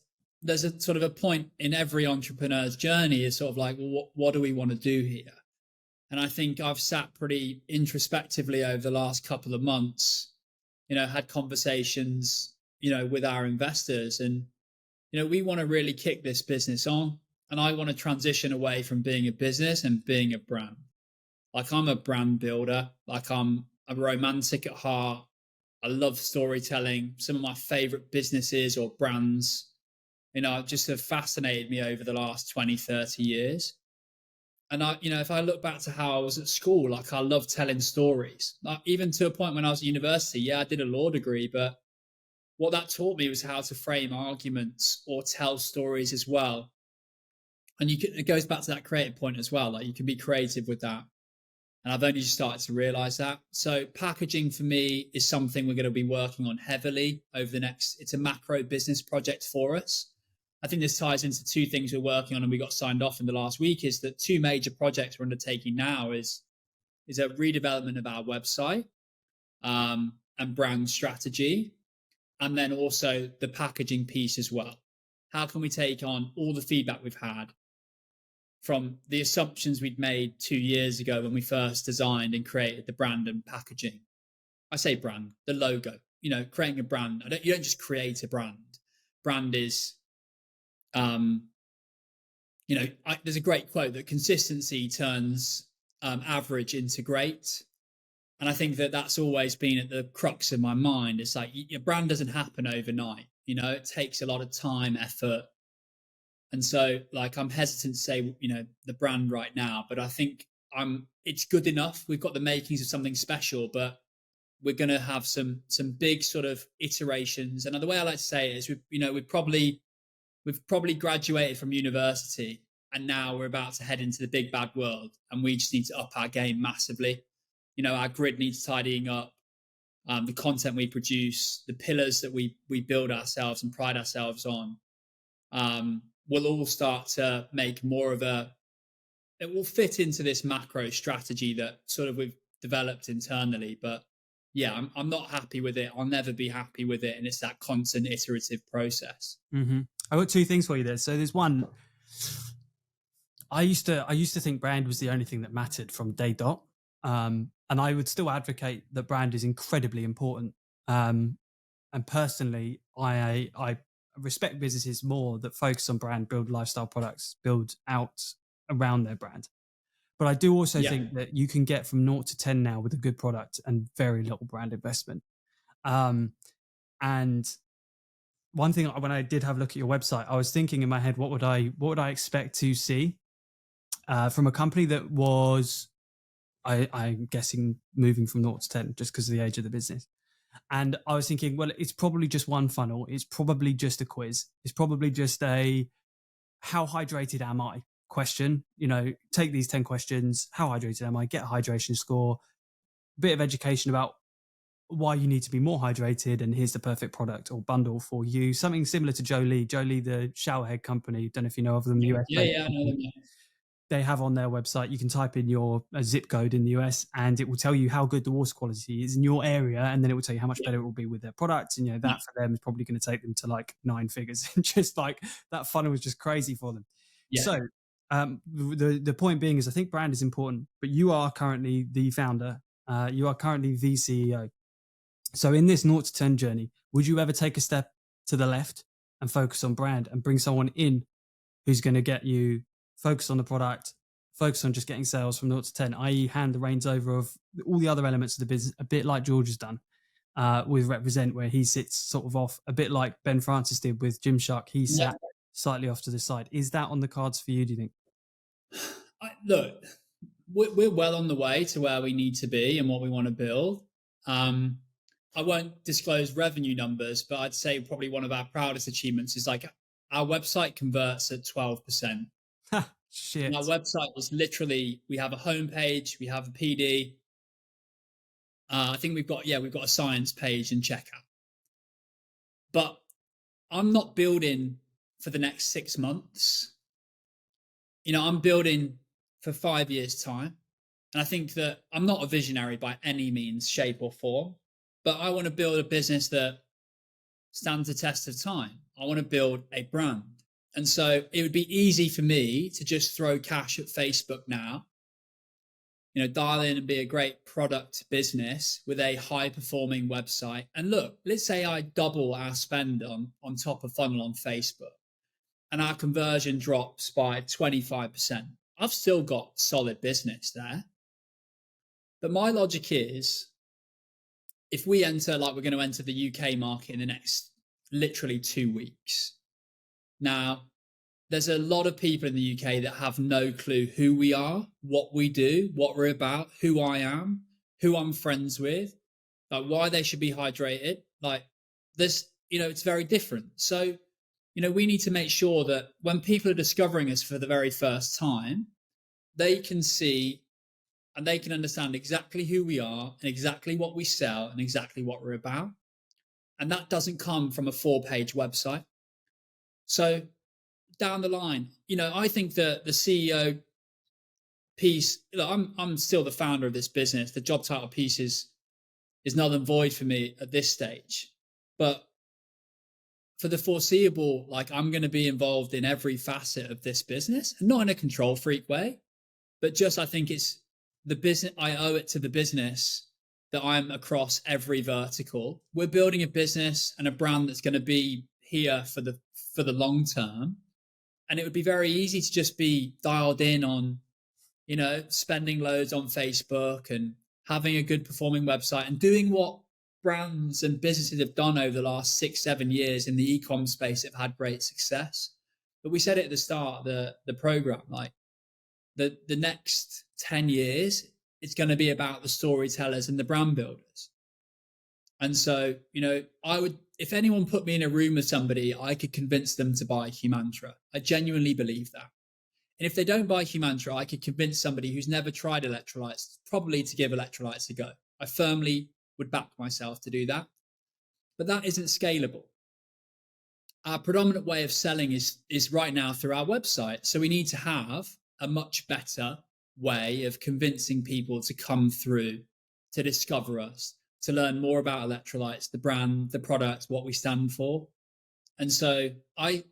a sort of a point in every entrepreneur's journey is sort of like, well, what do we want to do here? And I think I've sat pretty introspectively over the last couple of months, you know, had conversations, you know, with our investors, and, you know, we want to really kick this business on. And I want to transition away from being a business and being a brand. Like, I'm a brand builder. Like, I'm a romantic at heart. I love storytelling. Some of my favorite businesses or brands, you know, just have fascinated me over the last 20, 30 years. And you know, if I look back to how I was at school, like, I love telling stories. Like, even to a point when I was at university, yeah, I did a law degree, but what that taught me was how to frame arguments or tell stories as well. And it goes back to that creative point as well. Like, you can be creative with that. And I've only just started to realize that. So packaging for me is something we're going to be working on heavily over the next, it's a macro business project for us. I think this ties into two things we're working on and we got signed off in the last week, is that two major projects we're undertaking now is a redevelopment of our website and brand strategy. And then also the packaging piece as well. How can we take on all the feedback we've had from the assumptions we'd made 2 years ago when we first designed and created the brand and packaging? I say brand, the logo, you know, creating a brand. You don't just create a brand. Brand is, you know, there's a great quote that consistency turns average into great. And I think that that's always been at the crux of my mind. It's like, your brand doesn't happen overnight. You know, it takes a lot of time, effort. And so, like, I'm hesitant to say, you know, the brand right now, but I think it's good enough. We've got the makings of something special, but we're going to have some big sort of iterations. And the way I like to say it is, we've probably graduated from university, and now we're about to head into the big bad world, and we just need to up our game massively. You know, our grid needs tidying up. The content we produce, the pillars that we build ourselves and pride ourselves on, will all start to make more of it will fit into this macro strategy that sort of we've developed internally. But yeah, I'm not happy with it. I'll never be happy with it. And it's that constant iterative process. Mm-hmm. I've got two things for you there. So there's one, I used to think brand was the only thing that mattered from day dot. And I would still advocate that brand is incredibly important. And personally, I respect businesses more that focus on brand, build lifestyle products, build out around their brand. But I do also think that you can get from 0 to 10 now with a good product and very little brand investment. And one thing, when I did have a look at your website, I was thinking in my head, what would I expect to see from a company that was, I'm guessing, moving from 0 to 10 just because of the age of the business. And I was thinking, well, it's probably just one funnel. It's probably just a quiz. It's probably just a how hydrated am I question. You know, take these 10 questions. How hydrated am I? Get a hydration score. Bit of education about why you need to be more hydrated, and here's the perfect product or bundle for you. Something similar to Jolie, the showerhead company. Don't know if you know of them. US. Yeah, I know them. They have on their website, you can type in your zip code in the US and it will tell you how good the water quality is in your area, and then it will tell you how much better it will be with their products. And you know, that for them is probably going to take them to like 9 figures. And just like that funnel was just crazy for them. So the point being is, I think brand is important, but you are currently the founder, you are currently the CEO. So in this 0 to 10 journey, would you ever take a step to the left and focus on brand and bring someone in who's going to get you focus on the product, focus on just getting sales from 0 to 10, i.e. hand the reins over of all the other elements of the business, a bit like George has done with Represent, where he sits sort of off, a bit like Ben Francis did with Gymshark. He sat slightly off to the side. Is that on the cards for you, do you think? Look, we're well on the way to where we need to be and what we want to build. I won't disclose revenue numbers, but I'd say probably one of our proudest achievements is like our website converts at 12%. Shit. And our website is literally, we have a homepage, we have a PD. I think we've got a science page and checkout. But I'm not building for the next 6 months. I'm building for 5 years' time. And I think that I'm not a visionary by any means, shape, or form, but I want to build a business that stands the test of time. I want to build a brand. And so it would be easy for me to just throw cash at Facebook now, dial in and be a great product business with a high performing website. And look, let's say I double our spend on top of funnel on Facebook and our conversion drops by 25%. I've still got solid business there. But my logic is, if we enter, like we're going to enter the UK market in the next literally 2 weeks. Now, there's a lot of people in the UK that have no clue who we are, what we do, what we're about, who I am, who I'm friends with, like why they should be hydrated. Like this, it's very different. So, we need to make sure that when people are discovering us for the very first time, they can see and they can understand exactly who we are and exactly what we sell and exactly what we're about. And that doesn't come from a 4-page website. So down the line, I think that the CEO piece, I'm still the founder of this business. The job title piece is null and void for me at this stage. But for the foreseeable, like I'm going to be involved in every facet of this business, and not in a control freak way, but just I think it's the business. I owe it to the business that I'm across every vertical. We're building a business and a brand that's going to be here for the long term. And it would be very easy to just be dialed in on, spending loads on Facebook and having a good performing website and doing what brands and businesses have done over the last 6-7 years in the e-com space that have had great success. But we said it at the start of the program, like the next 10 years, it's going to be about the storytellers and the brand builders. And so, I would, if anyone put me in a room with somebody, I could convince them to buy Humantra. I genuinely believe that. And if they don't buy Humantra, I could convince somebody who's never tried electrolytes, probably to give electrolytes a go. I firmly would back myself to do that. But that isn't scalable. Our predominant way of selling is right now through our website. So we need to have a much better way of convincing people to come through, to discover us, to learn more about electrolytes, the brand, the product, what we stand for. And so I'd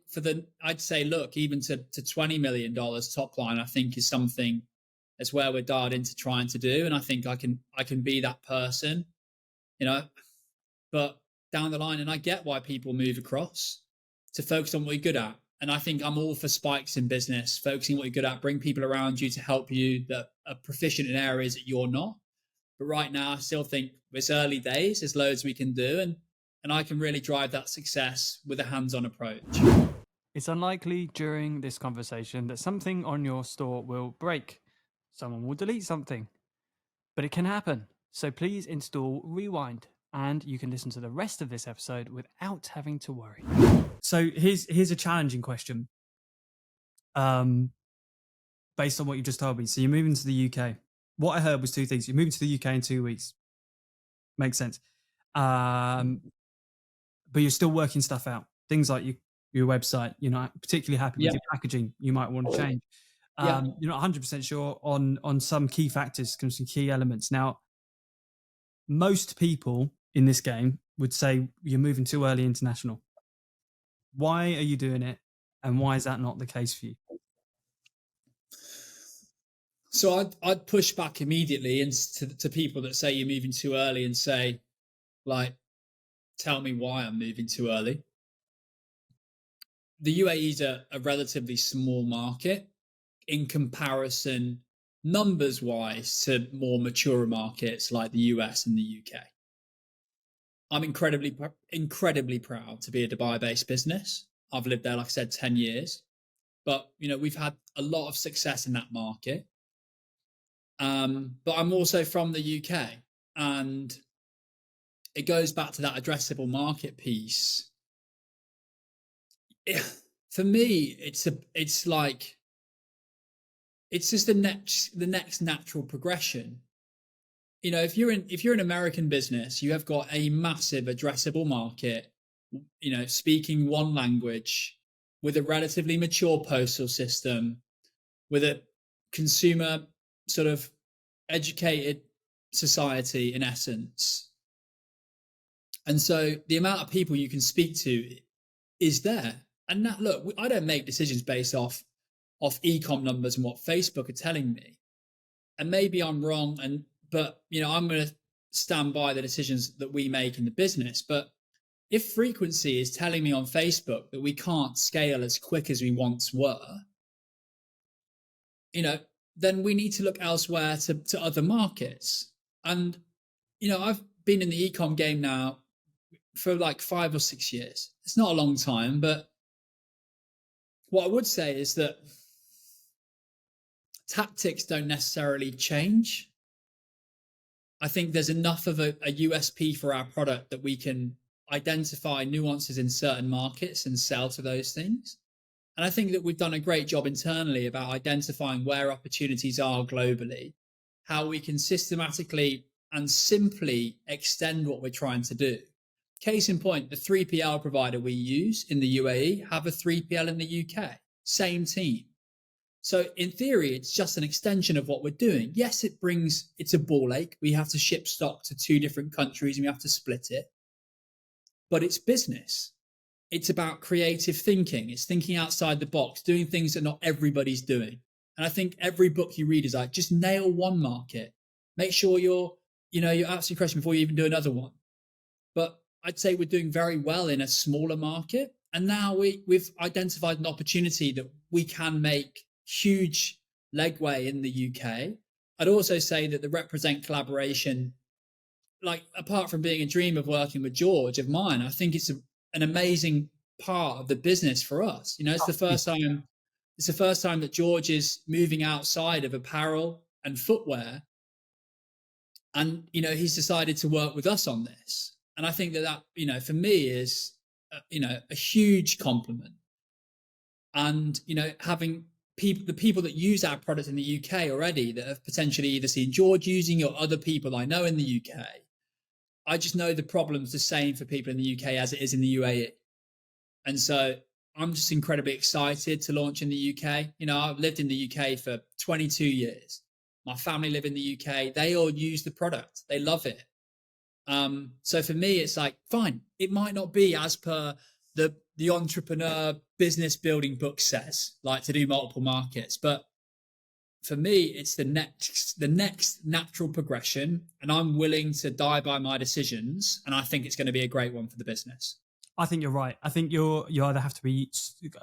say, look, even to $20 million top line, I think is something that's where we're dialed into trying to do. And I think I can be that person, but down the line, and I get why people move across to focus on what you're good at. And I think I'm all for spikes in business, focusing on what you're good at, bring people around you to help you that are proficient in areas that you're not. But right now, I still think it's early days. There's loads we can do. And I can really drive that success with a hands-on approach. It's unlikely during this conversation that something on your store will break. Someone will delete something. But it can happen. So please install Rewind, and you can listen to the rest of this episode without having to worry. So here's a challenging question. Based on what you just told me. So you're moving to the UK. What I heard was 2 things. You're moving to the UK in 2 weeks. Makes sense. But you're still working stuff out. Things like your website. You're not particularly happy with your packaging. You might want to change. You're not 100% sure on some key factors, some key elements. Now, most people in this game would say you're moving too early international. Why are you doing it? And why is that not the case for you? So I'd push back immediately to people that say you're moving too early and say, like, tell me why I'm moving too early. The UAE is a relatively small market in comparison, numbers wise, to more mature markets like the US and the UK. I'm incredibly proud to be a Dubai-based business. I've lived there, like I said, 10 years. But, we've had a lot of success in that market. But I'm also from the UK. And it goes back to that addressable market piece. For me, it's like, it's just the next natural progression. If you're an American business, you have got a massive addressable market, speaking one language, with a relatively mature postal system, with a consumer sort of educated society in essence. And so the amount of people you can speak to is there. And that, look, I don't make decisions based off e-com numbers and what Facebook are telling me. And maybe I'm wrong, but I'm going to stand by the decisions that we make in the business. But if frequency is telling me on Facebook that we can't scale as quick as we once were, then we need to look elsewhere to other markets. And I've been in the e-com game now for like 5 or 6 years. It's not a long time, but what I would say is that tactics don't necessarily change. I think there's enough of a USP for our product that we can identify nuances in certain markets and sell to those things. And I think that we've done a great job internally about identifying where opportunities are globally, how we can systematically and simply extend what we're trying to do. Case in point, the 3PL provider we use in the UAE have a 3PL in the UK, same team. So in theory, it's just an extension of what we're doing. Yes, it's a ball ache. We have to ship stock to 2 different countries and we have to split it. But it's business. It's about creative thinking. It's thinking outside the box, doing things that not everybody's doing. And I think every book you read is like, just nail one market. Make sure you're absolutely crushing before you even do another one. But I'd say we're doing very well in a smaller market. And now we've identified an opportunity that we can make huge legway in the UK. I'd also say that the Represent collaboration, like apart from being a dream of working with George of mine, I think it's an amazing part of the business for us. It's the first time. It's the first time that George is moving outside of apparel and footwear, and he's decided to work with us on this. And I think that for me is a huge compliment. And having the people that use our product in the UK already that have potentially either seen George using or other people I know in the UK, I just know the problem's the same for people in the UK as it is in the UAE. And so I'm just incredibly excited to launch in the UK. I've lived in the UK for 22 years. My family live in the UK. They all use the product. They love it. So for me, it's like, fine, it might not be as per the entrepreneur business building book says, like to do multiple markets. But for me, it's the next natural progression, and I'm willing to die by my decisions. And I think it's going to be a great one for the business. I think you're right. I think you either have to be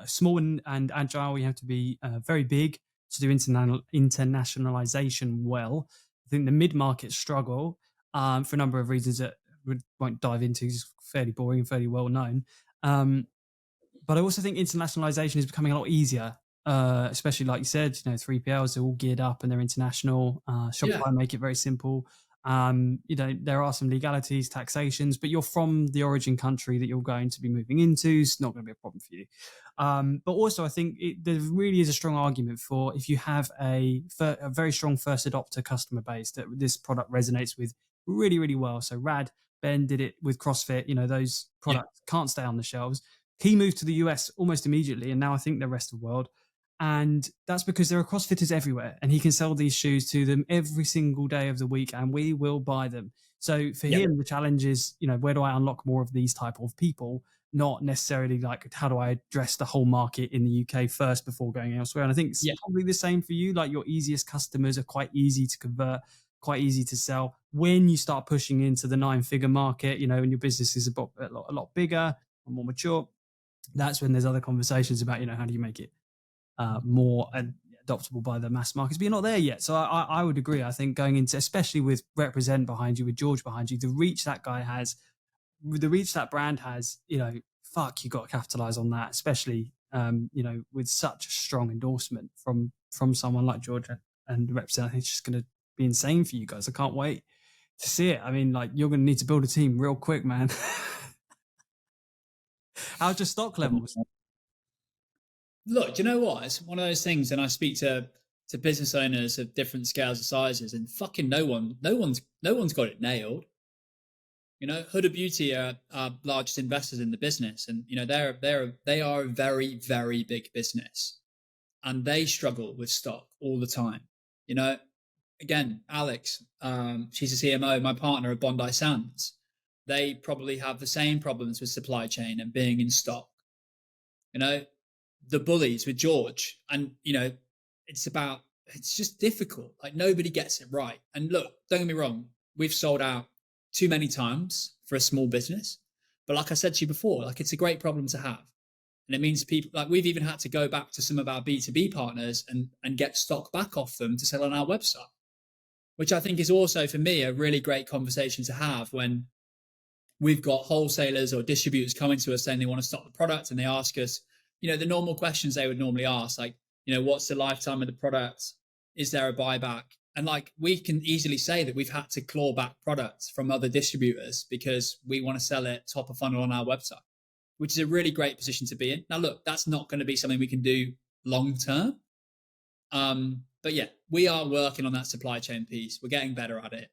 small and agile. You have to be very big to do internationalization well. I think the mid-market struggle for a number of reasons that we won't dive into. It's fairly boring and fairly well known. But I also think internationalization is becoming a lot easier, especially like you said, 3PLs are all geared up and they're international. Shopify make it very simple. There are some legalities, taxations, but you're from the origin country that you're going to be moving into. It's not going to be a problem for you. But also, I think there really is a strong argument for if you have a very strong first adopter customer base that this product resonates with really, really well. So Ben did it with CrossFit. Those products can't stay on the shelves. He moved to the US almost immediately, and now I think the rest of the world. And that's because there are CrossFitters everywhere, and he can sell these shoes to them every single day of the week, and we will buy them. So for him, the challenge is, where do I unlock more of these type of people? Not necessarily like, how do I address the whole market in the UK first before going elsewhere? And I think it's probably the same for you. Like your easiest customers are quite easy to convert, quite easy to sell. When you start pushing into the 9-figure market, and your business is a lot bigger and more mature, that's when there's other conversations about, how do you make it more adoptable by the mass markets, but you're not there yet. So I would agree. I think going into, especially with Represent behind you, with George behind you, the reach that guy has, the reach that brand has, you got to capitalize on that, especially, with such a strong endorsement from someone like George and Represent. I think it's just going to be insane for you guys. I can't wait to see it. I mean, like, you're going to need to build a team real quick, man. How's your stock levels? Look, do you know what? It's one of those things, and I speak to business owners of different scales and sizes, and fucking no one's got it nailed. You know, Huda Beauty are our largest investors in the business, and you know they are a very very big business, and they struggle with stock all the time. You know, again, Alex, she's a CMO, my partner at Bondi Sands. They probably have the same problems with supply chain and being in stock. You know, the bullies with George, and you know, it's just difficult. Like nobody gets it right. And look, don't get me wrong, we've sold out too many times for a small business. But like I said to you before, like it's a great problem to have. And it means people like we've even had to go back to some of our B2B partners and get stock back off them to sell on our website, which I think is also for me a really great conversation to have when we've got wholesalers or distributors coming to us saying they want to stock the product, and they ask us, you know, the normal questions they would normally ask, like, you know, what's the lifetime of the product? Is there a buyback? And like, we can easily say that we've had to claw back products from other distributors because we want to sell it top of funnel on our website, which is a really great position to be in. Now, look, that's not going to be something we can do long term. But yeah, we are working on that supply chain piece. We're getting better at it.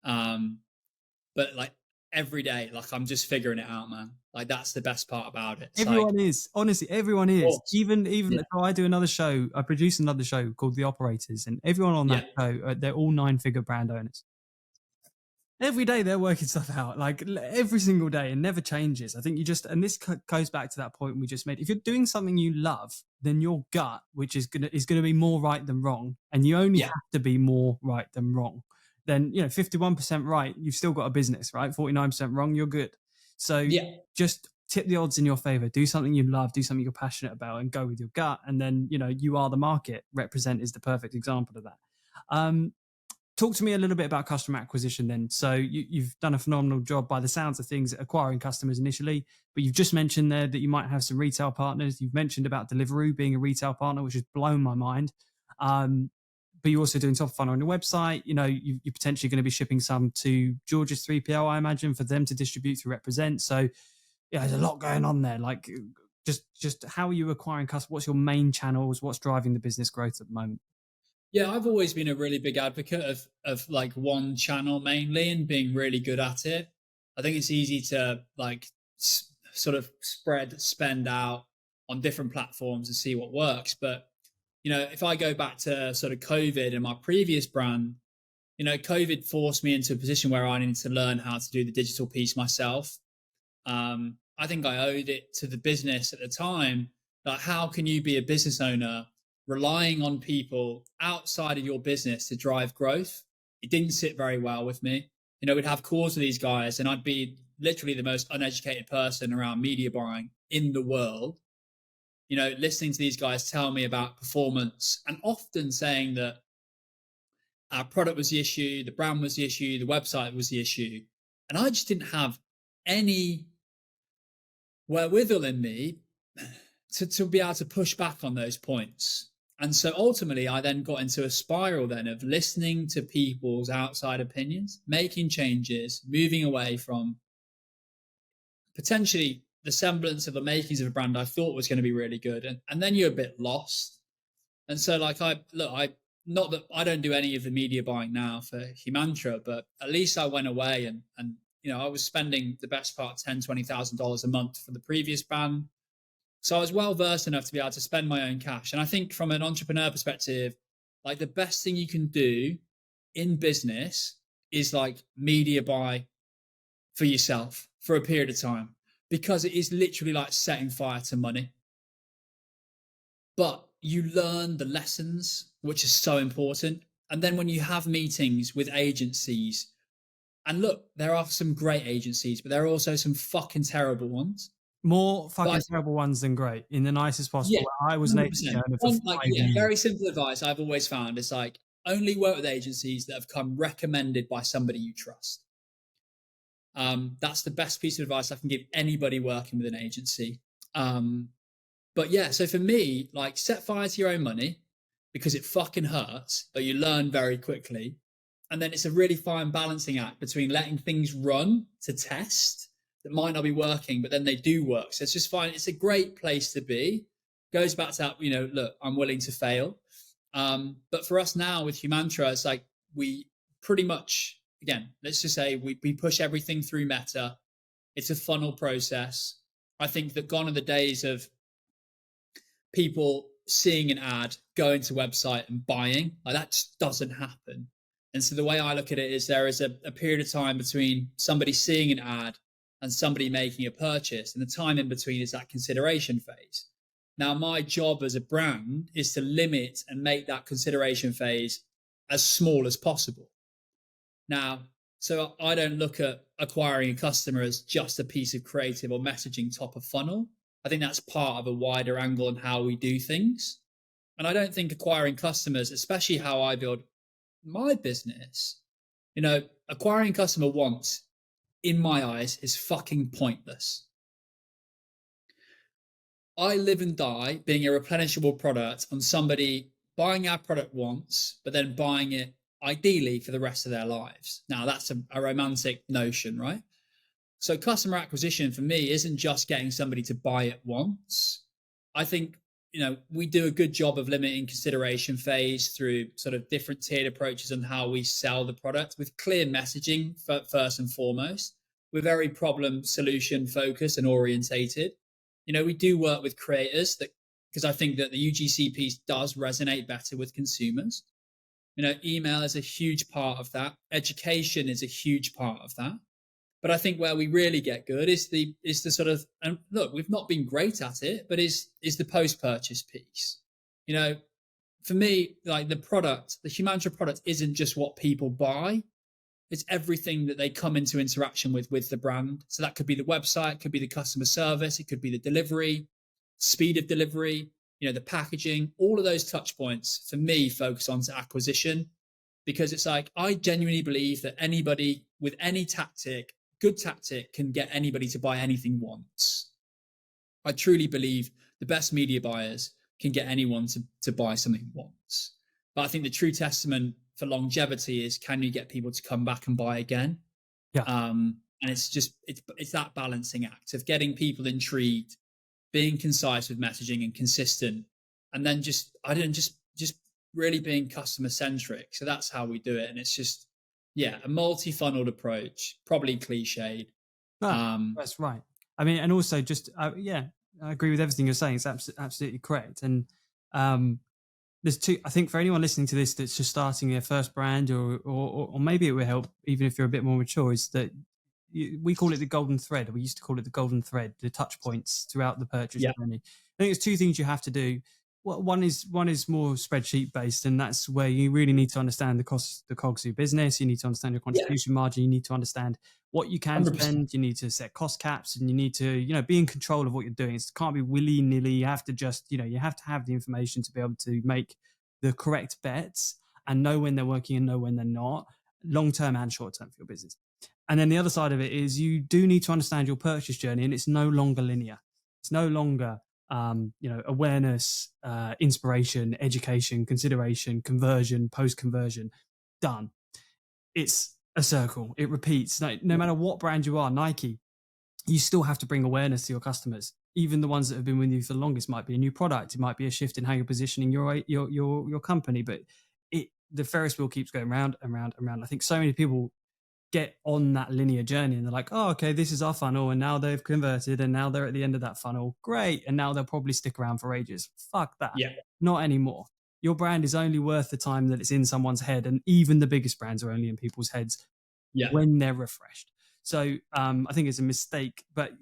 But like every day, like I'm just figuring it out, man. Like that's the best part about it. It's Everyone like, is, honestly, everyone is. Even yeah. So I do another show. I produce another show called The Operators, and everyone on that show, they're all 9-figure brand owners. Every day they're working stuff out, like every single day, and never changes. I think you just, and this goes back to that point we just made. If you're doing something you love, then your gut, which is gonna be more right than wrong, and you only have to be more right than wrong. Then 51% right, you've still got a business, right? 49% wrong, you're good. So just tip the odds in your favor. Do something you love, do something you're passionate about, and go with your gut. And then you are the market. Represent is the perfect example of that. Talk to me a little bit about customer acquisition then. So you've done a phenomenal job by the sounds of things acquiring customers initially, but you've just mentioned there that you might have some retail partners. You've mentioned about Deliveroo being a retail partner, which has blown my mind. But you're also doing top funnel on your website. You're potentially going to be shipping some to George's 3PL, I imagine, for them to distribute through Represent. So yeah, there's a lot going on there. Like just how are you acquiring customers? What's your main channels? What's driving the business growth at the moment? Yeah, I've always been a really big advocate of like one channel mainly and being really good at it. I think it's easy to like sort of spend out on different platforms and see what works. But, if I go back to sort of COVID and my previous brand, COVID forced me into a position where I needed to learn how to do the digital piece myself. I think I owed it to the business at the time. Like, how can you be a business owner relying on people outside of your business to drive growth? It didn't sit very well with me. We'd have calls with these guys and I'd be literally the most uneducated person around media buying in the world. Listening to these guys tell me about performance and often saying that our product was the issue, the brand was the issue, the website was the issue. And I just didn't have any wherewithal in me to be able to push back on those points. And so ultimately, I then got into a spiral then of listening to people's outside opinions, making changes, moving away from potentially the semblance of the makings of a brand I thought was going to be really good. And then you're a bit lost. And so like, not that I don't do any of the media buying now for Humantra, but at least I went away and I was spending the best part $10,000-$20,000 a month for the previous brand. So I was well versed enough to be able to spend my own cash. And I think from an entrepreneur perspective, like the best thing you can do in business is like media buy for yourself for a period of time, because it is literally like setting fire to money. But you learn the lessons, which is so important. And then when you have meetings with agencies, and look, there are some great agencies, but there are also some fucking terrible ones. More fucking terrible ones than great, in the nicest possible way. I was an agency owner for 5 years. Very simple advice I've always found is like, only work with agencies that have come recommended by somebody you trust. That's the best piece of advice I can give anybody working with an agency. But yeah, so for me, like set fire to your own money because it fucking hurts, but you learn very quickly. And then it's a really fine balancing act between letting things run to test that might not be working, but then they do work. So it's just fine. It's a great place to be. Goes back to that, look, I'm willing to fail. But for us now with Humantra, it's like we pretty much, again, let's just say we push everything through Meta. It's a funnel process. I think that gone are the days of people seeing an ad, going to website and buying. Like that just doesn't happen. And so the way I look at it is there is a period of time between somebody seeing an ad and somebody making a purchase. And the time in between is that consideration phase. Now, my job as a brand is to limit and make that consideration phase as small as possible. Now, so I don't look at acquiring a customer as just a piece of creative or messaging top of funnel. I think that's part of a wider angle on how we do things. And I don't think acquiring customers, especially how I build my business, acquiring customer once, in my eyes, is fucking pointless. I live and die being a replenishable product on somebody buying our product once, but then buying it ideally for the rest of their lives. Now, that's a romantic notion, right? So customer acquisition for me isn't just getting somebody to buy it once. I think, we do a good job of limiting consideration phase through sort of different tiered approaches on how we sell the product with clear messaging first and foremost. We're very problem solution focused and orientated. We do work with creators because I think that the UGC piece does resonate better with consumers. Email is a huge part of that. Education is a huge part of that. But I think where we really get good is the sort of, and look, we've not been great at it, but is the post-purchase piece. For me, like the Humantra product isn't just what people buy. It's everything that they come into interaction with the brand. So that could be the website, could be the customer service, it could be the delivery, speed of delivery, the packaging, all of those touch points for me focus on acquisition, because it's like, I genuinely believe that anybody with any good tactic can get anybody to buy anything once. I truly believe the best media buyers can get anyone to buy something once. But I think the true testament for longevity is, can you get people to come back and buy again? Yeah. And it's that balancing act of getting people intrigued, being concise with messaging and consistent, and then just really being customer centric. So that's how we do it. And it's just, a multi-funneled approach, probably cliched. No, that's right. I mean, and also just, I agree with everything you're saying. It's absolutely correct. And there's two, I think for anyone listening to this that's just starting their first brand, or maybe it will help even if you're a bit more mature, is that we call it the golden thread. We used to call it the golden thread, the touch points throughout the purchase journey. I think there's two things you have to do. One is more spreadsheet based, and that's where you really need to understand the costs, the cogs of your business. You need to understand your contribution margin. You need to understand what you can 100%. Spend. You need to set cost caps, and you need to, be in control of what you're doing. It can't be willy nilly. You have to just, you have to have the information to be able to make the correct bets and know when they're working and know when they're not, long term and short term for your business. And then the other side of it is you do need to understand your purchase journey, and it's no longer linear. It's no longer awareness, inspiration, education, consideration, conversion, post-conversion, done. It's a circle. It repeats. No matter what brand you are, Nike, you still have to bring awareness to your customers. Even the ones that have been with you for the longest. Might be a new product. It might be a shift in how you're positioning your company. But the Ferris wheel keeps going round and round and round. I think so many people get on that linear journey and they're like, oh, okay, this is our funnel, and now they've converted and now they're at the end of that funnel. Great. And now they'll probably stick around for ages. Fuck that. Yeah. Not anymore. Your brand is only worth the time that it's in someone's head, and even the biggest brands are only in people's heads when they're refreshed. So I think it's a mistake. But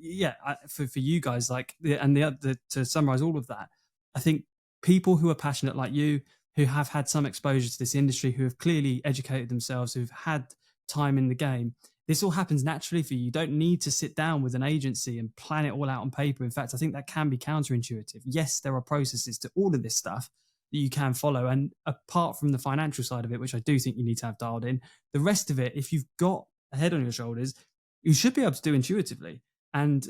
for you guys, to summarize all of that, I think people who are passionate like you, who have had some exposure to this industry, who have clearly educated themselves, who've had time in the game, this all happens naturally for you. You don't need to sit down with an agency and plan it all out on paper. In fact, I think that can be counterintuitive. Yes, there are processes to all of this stuff that you can follow, and apart from the financial side of it, which I do think you need to have dialed in, the rest of it, if you've got a head on your shoulders, you should be able to do intuitively, and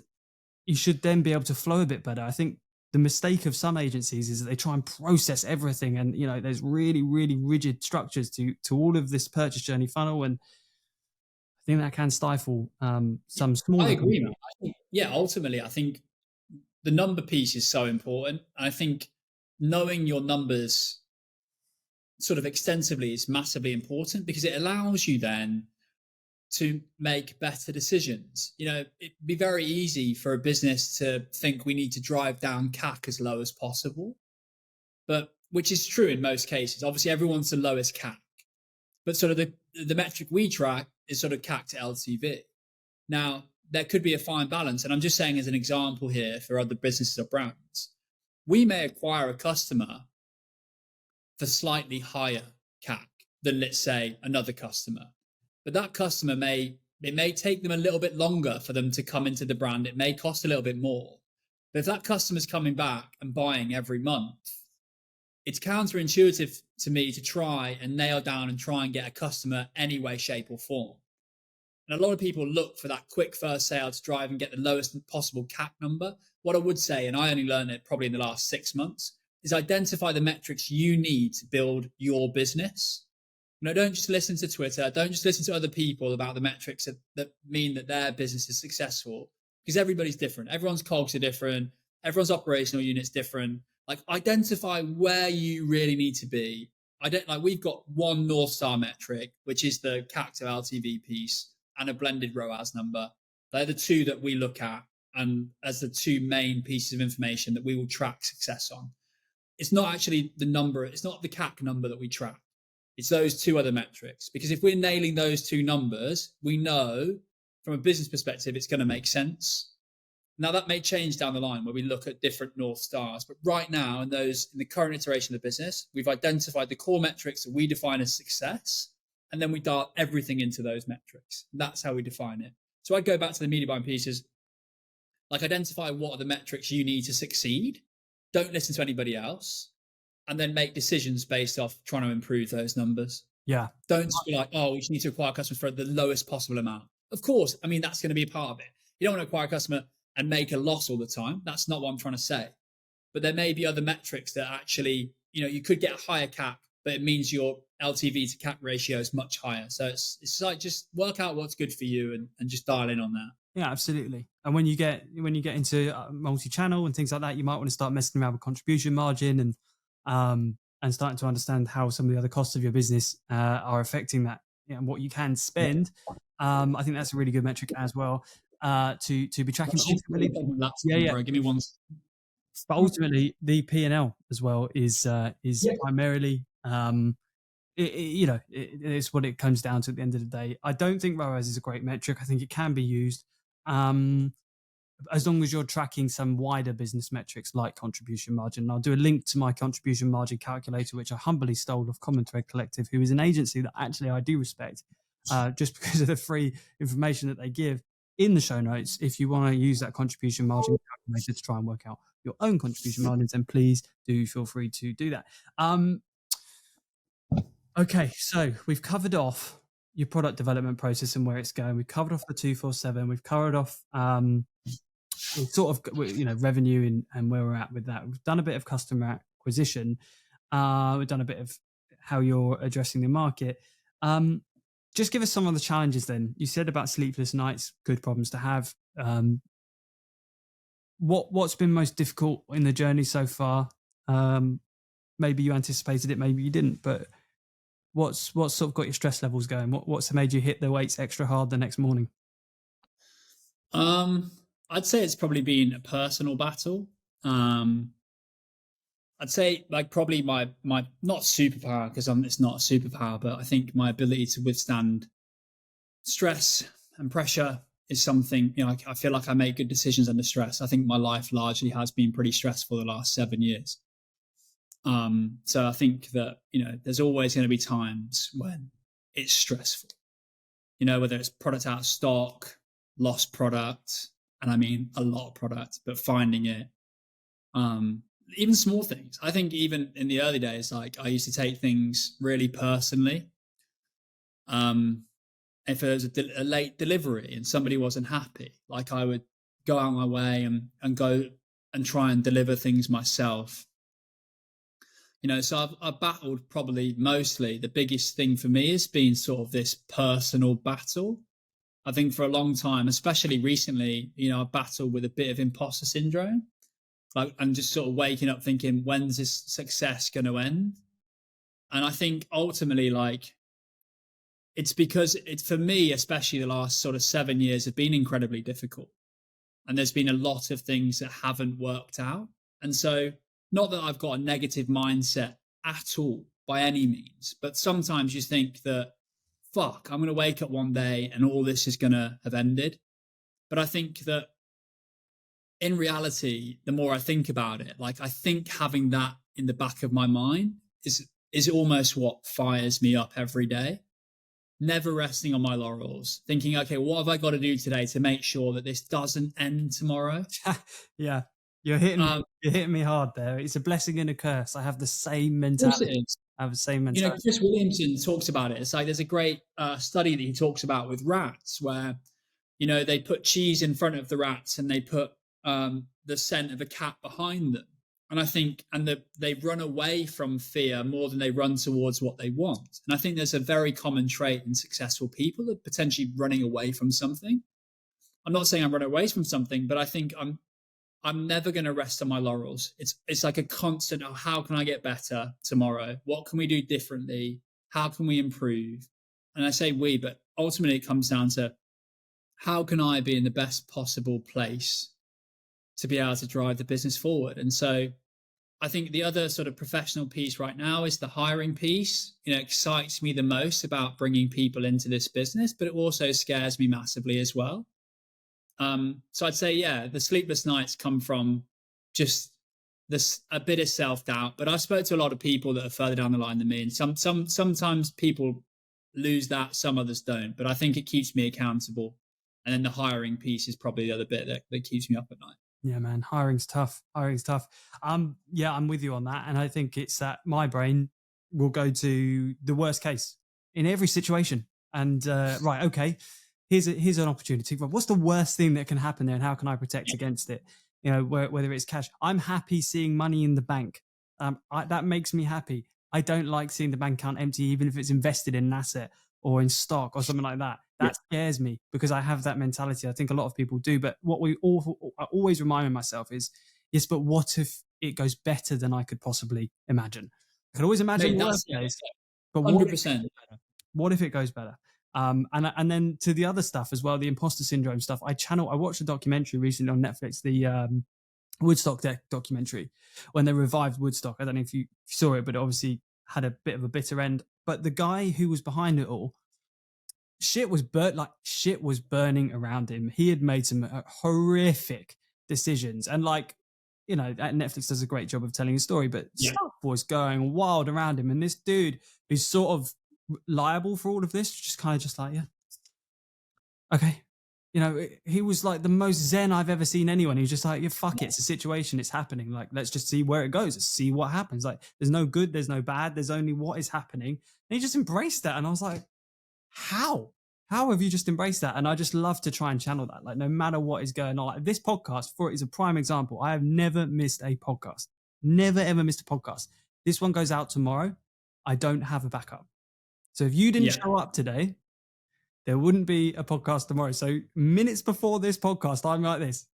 you should then be able to flow a bit better. I think the mistake of some agencies is that they try and process everything, and there's really, really rigid structures to all of this purchase journey funnel, and I think that can stifle some I smaller agree, companies. man. Ultimately, I think the number piece is so important. I think knowing your numbers sort of extensively is massively important, because it allows you then to make better decisions. It'd be very easy for a business to think we need to drive down CAC as low as possible, but which is true in most cases. Obviously, everyone wants the lowest CAC, but sort of the metric we track is sort of CAC to LTV. Now, there could be a fine balance, and I'm just saying as an example here for other businesses or brands, we may acquire a customer for slightly higher CAC than, let's say, another customer. But that customer it may take them a little bit longer for them to come into the brand. It may cost a little bit more. But if that customer's coming back and buying every month, it's counterintuitive to me to try and nail down and try and get a customer any way, shape, or form. And a lot of people look for that quick first sale to drive and get the lowest possible CAC number. What I would say, and I only learned it probably in the last 6 months, is identify the metrics you need to build your business. Don't just listen to Twitter. Don't just listen to other people about the metrics that mean that their business is successful, because everybody's different. Everyone's cogs are different. Everyone's operational unit's different. Like, identify where you really need to be. We've got one North Star metric, which is the CAC to LTV piece, and a blended ROAS number. They're the two that we look at and as the two main pieces of information that we will track success on. It's not actually the number. It's not the CAC number that we track. It's those two other metrics, because if we're nailing those two numbers, we know from a business perspective, it's going to make sense. Now, that may change down the line where we look at different North Stars, but right now in the current iteration of the business, we've identified the core metrics that we define as success, and then we dart everything into those metrics. That's how we define it. So I'd go back to the media buying pieces, like, identify what are the metrics you need to succeed. Don't listen to anybody else. And then make decisions based off trying to improve those numbers. Yeah. Don't just be like, we just need to acquire customers for the lowest possible amount. Of course, that's going to be a part of it. You don't want to acquire a customer and make a loss all the time. That's not what I'm trying to say. But there may be other metrics that actually, you could get a higher CAC, but it means your LTV to CAC ratio is much higher. So it's like, just work out what's good for you and just dial in on that. Yeah, absolutely. And when you get into multi-channel and things like that, you might want to start messing around with contribution margin and starting to understand how some of the other costs of your business are affecting that, and what you can spend. I think that's a really good metric as well to be tracking. Give me one. But ultimately, the P&L as well is primarily, it's what it comes down to at the end of the day. I don't think ROAS is a great metric. I think it can be used as long as you're tracking some wider business metrics like contribution margin. And I'll do a link to my contribution margin calculator, which I humbly stole off Common Thread Collective, who is an agency that actually I do respect, just because of the free information that they give in the show notes. If you want to use that contribution margin calculator to try and work out your own contribution margins, then please do feel free to do that. Okay, so we've covered off your product development process and where it's going. We've covered off the 247. We've covered off sort of revenue and where we're at with that. We've done a bit of customer acquisition. We've done a bit of how you're addressing the market. Just give us some of the challenges then. You said about sleepless nights, good problems to have. What's been most difficult in the journey so far? Maybe you anticipated it, maybe you didn't, but what's sort of got your stress levels going? What's made you hit the weights extra hard the next morning? I'd say it's probably been a personal battle. I'd say probably my not superpower, because it's not a superpower, but I think my ability to withstand stress and pressure is something, I feel like I make good decisions under stress. I think my life largely has been pretty stressful the last 7 years. So I think that, there's always going to be times when it's stressful, whether it's product out of stock, lost product, and I mean a lot of product, but finding it, even small things. I think even in the early days, I used to take things really personally. If there was a late delivery and somebody wasn't happy, I would go out my way and go and try and deliver things myself. So I've battled, probably mostly the biggest thing for me has been sort of this personal battle. I think for a long time, especially recently, I've battled with a bit of imposter syndrome. Like, I'm just sort of waking up thinking, when's this success going to end? And I think ultimately, like, it's because it's, for me, especially the last sort of 7 years have been incredibly difficult. And there's been a lot of things that haven't worked out. And so, not that I've got a negative mindset at all by any means, but sometimes you think that, fuck, I'm going to wake up one day and all this is going to have ended. But I think that in reality, the more I think about it, like, I think having that in the back of my mind is almost what fires me up every day. Never resting on my laurels, thinking, okay, what have I got to do today to make sure that this doesn't end tomorrow? Yeah, you're hitting me hard there. It's a blessing and a curse. I have the same mentality. I have the same mentality. Chris Williamson talks about it. It's like there's a great study that he talks about with rats where, they put cheese in front of the rats and they put the scent of a cat behind them. And I think, they run away from fear more than they run towards what they want. And I think there's a very common trait in successful people of potentially running away from something. I'm not saying I'm running away from something, but I think I'm never going to rest on my laurels. It's like a constant, oh, how can I get better tomorrow? What can we do differently? How can we improve? And I say we, but ultimately it comes down to, how can I be in the best possible place to be able to drive the business forward? And so I think the other sort of professional piece right now is the hiring piece. It excites me the most about bringing people into this business, but it also scares me massively as well. So I'd say, yeah, the sleepless nights come from just a bit of self-doubt. But I've spoke to a lot of people that are further down the line than me, and sometimes people lose that, some others don't. But I think it keeps me accountable. And then the hiring piece is probably the other bit that keeps me up at night. Yeah, man, hiring's tough. Yeah, I'm with you on that. And I think it's that my brain will go to the worst case in every situation. And right, okay, here's an opportunity. What's the worst thing that can happen there, and how can I protect against it? Whether it's cash. I'm happy seeing money in the bank. That makes me happy. I don't like seeing the bank account empty, even if it's invested in an asset or in stock or something like that. That scares me because I have that mentality. I think a lot of people do. But what I always remind myself is, yes, but what if it goes better than I could possibly imagine? I can always imagine the worst case, but 100%. What if it goes better? And then to the other stuff as well, the imposter syndrome stuff. I watched a documentary recently on Netflix, the Woodstock documentary, when they revived Woodstock. I don't know if you saw it, but it obviously had a bit of a bitter end. But the guy who was behind it all, shit was burning around him. He had made some horrific decisions, and Netflix does a great job of telling a story, but stuff was going wild around him. And this dude who's sort of liable for all of this, just like, yeah, okay. He was like the most zen I've ever seen anyone. He was just like, yeah, fuck it. It's a situation. It's happening. Like, let's just see where it goes. Let's see what happens. Like, there's no good. There's no bad. There's only what is happening. And he just embraced that. And I was like, how have you just embraced that? And I just love to try and channel that. Like, no matter what is going on, like this podcast is a prime example. I have never missed a podcast. Never, ever missed a podcast. This one goes out tomorrow. I don't have a backup. So if you didn't show up today, there wouldn't be a podcast tomorrow. So minutes before this podcast, I'm like this.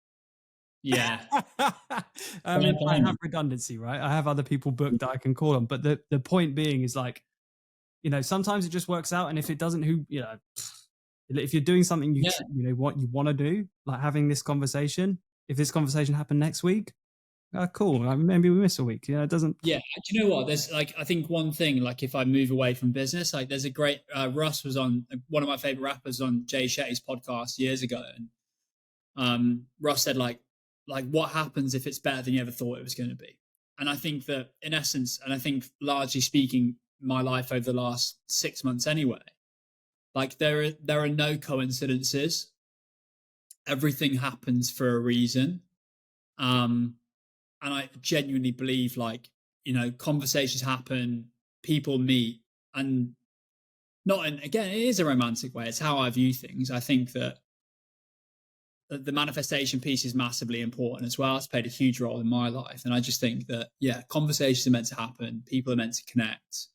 Yeah. I have redundancy, right? I have other people booked that I can call on. But the point being is, like, sometimes it just works out. And if it doesn't, if you're doing something what you want to do, like having this conversation, if this conversation happened next week, cool. Maybe we miss a week. It doesn't. Yeah. Do you know what? There's I think one thing, like if I move away from business, like there's a great, Russ was on, one of my favorite rappers on Jay Shetty's podcast years ago. And Russ said like what happens if it's better than you ever thought it was going to be? And I think that in essence, and I think largely speaking, my life over the last 6 months anyway, like there are no coincidences. Everything happens for a reason. And I genuinely believe, conversations happen, people meet, and again, it is a romantic way. It's how I view things. I think that the manifestation piece is massively important as well. It's played a huge role in my life. And I just think that, yeah, conversations are meant to happen. People are meant to connect.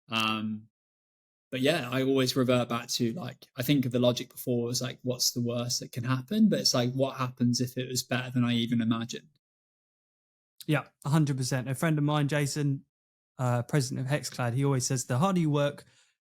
But yeah, I always revert back to, like, I think of the logic before as like, what's the worst that can happen? But it's like, what happens if it was better than I even imagined? Yeah, 100%. A friend of mine, Jason, president of Hexclad, he always says the harder you work,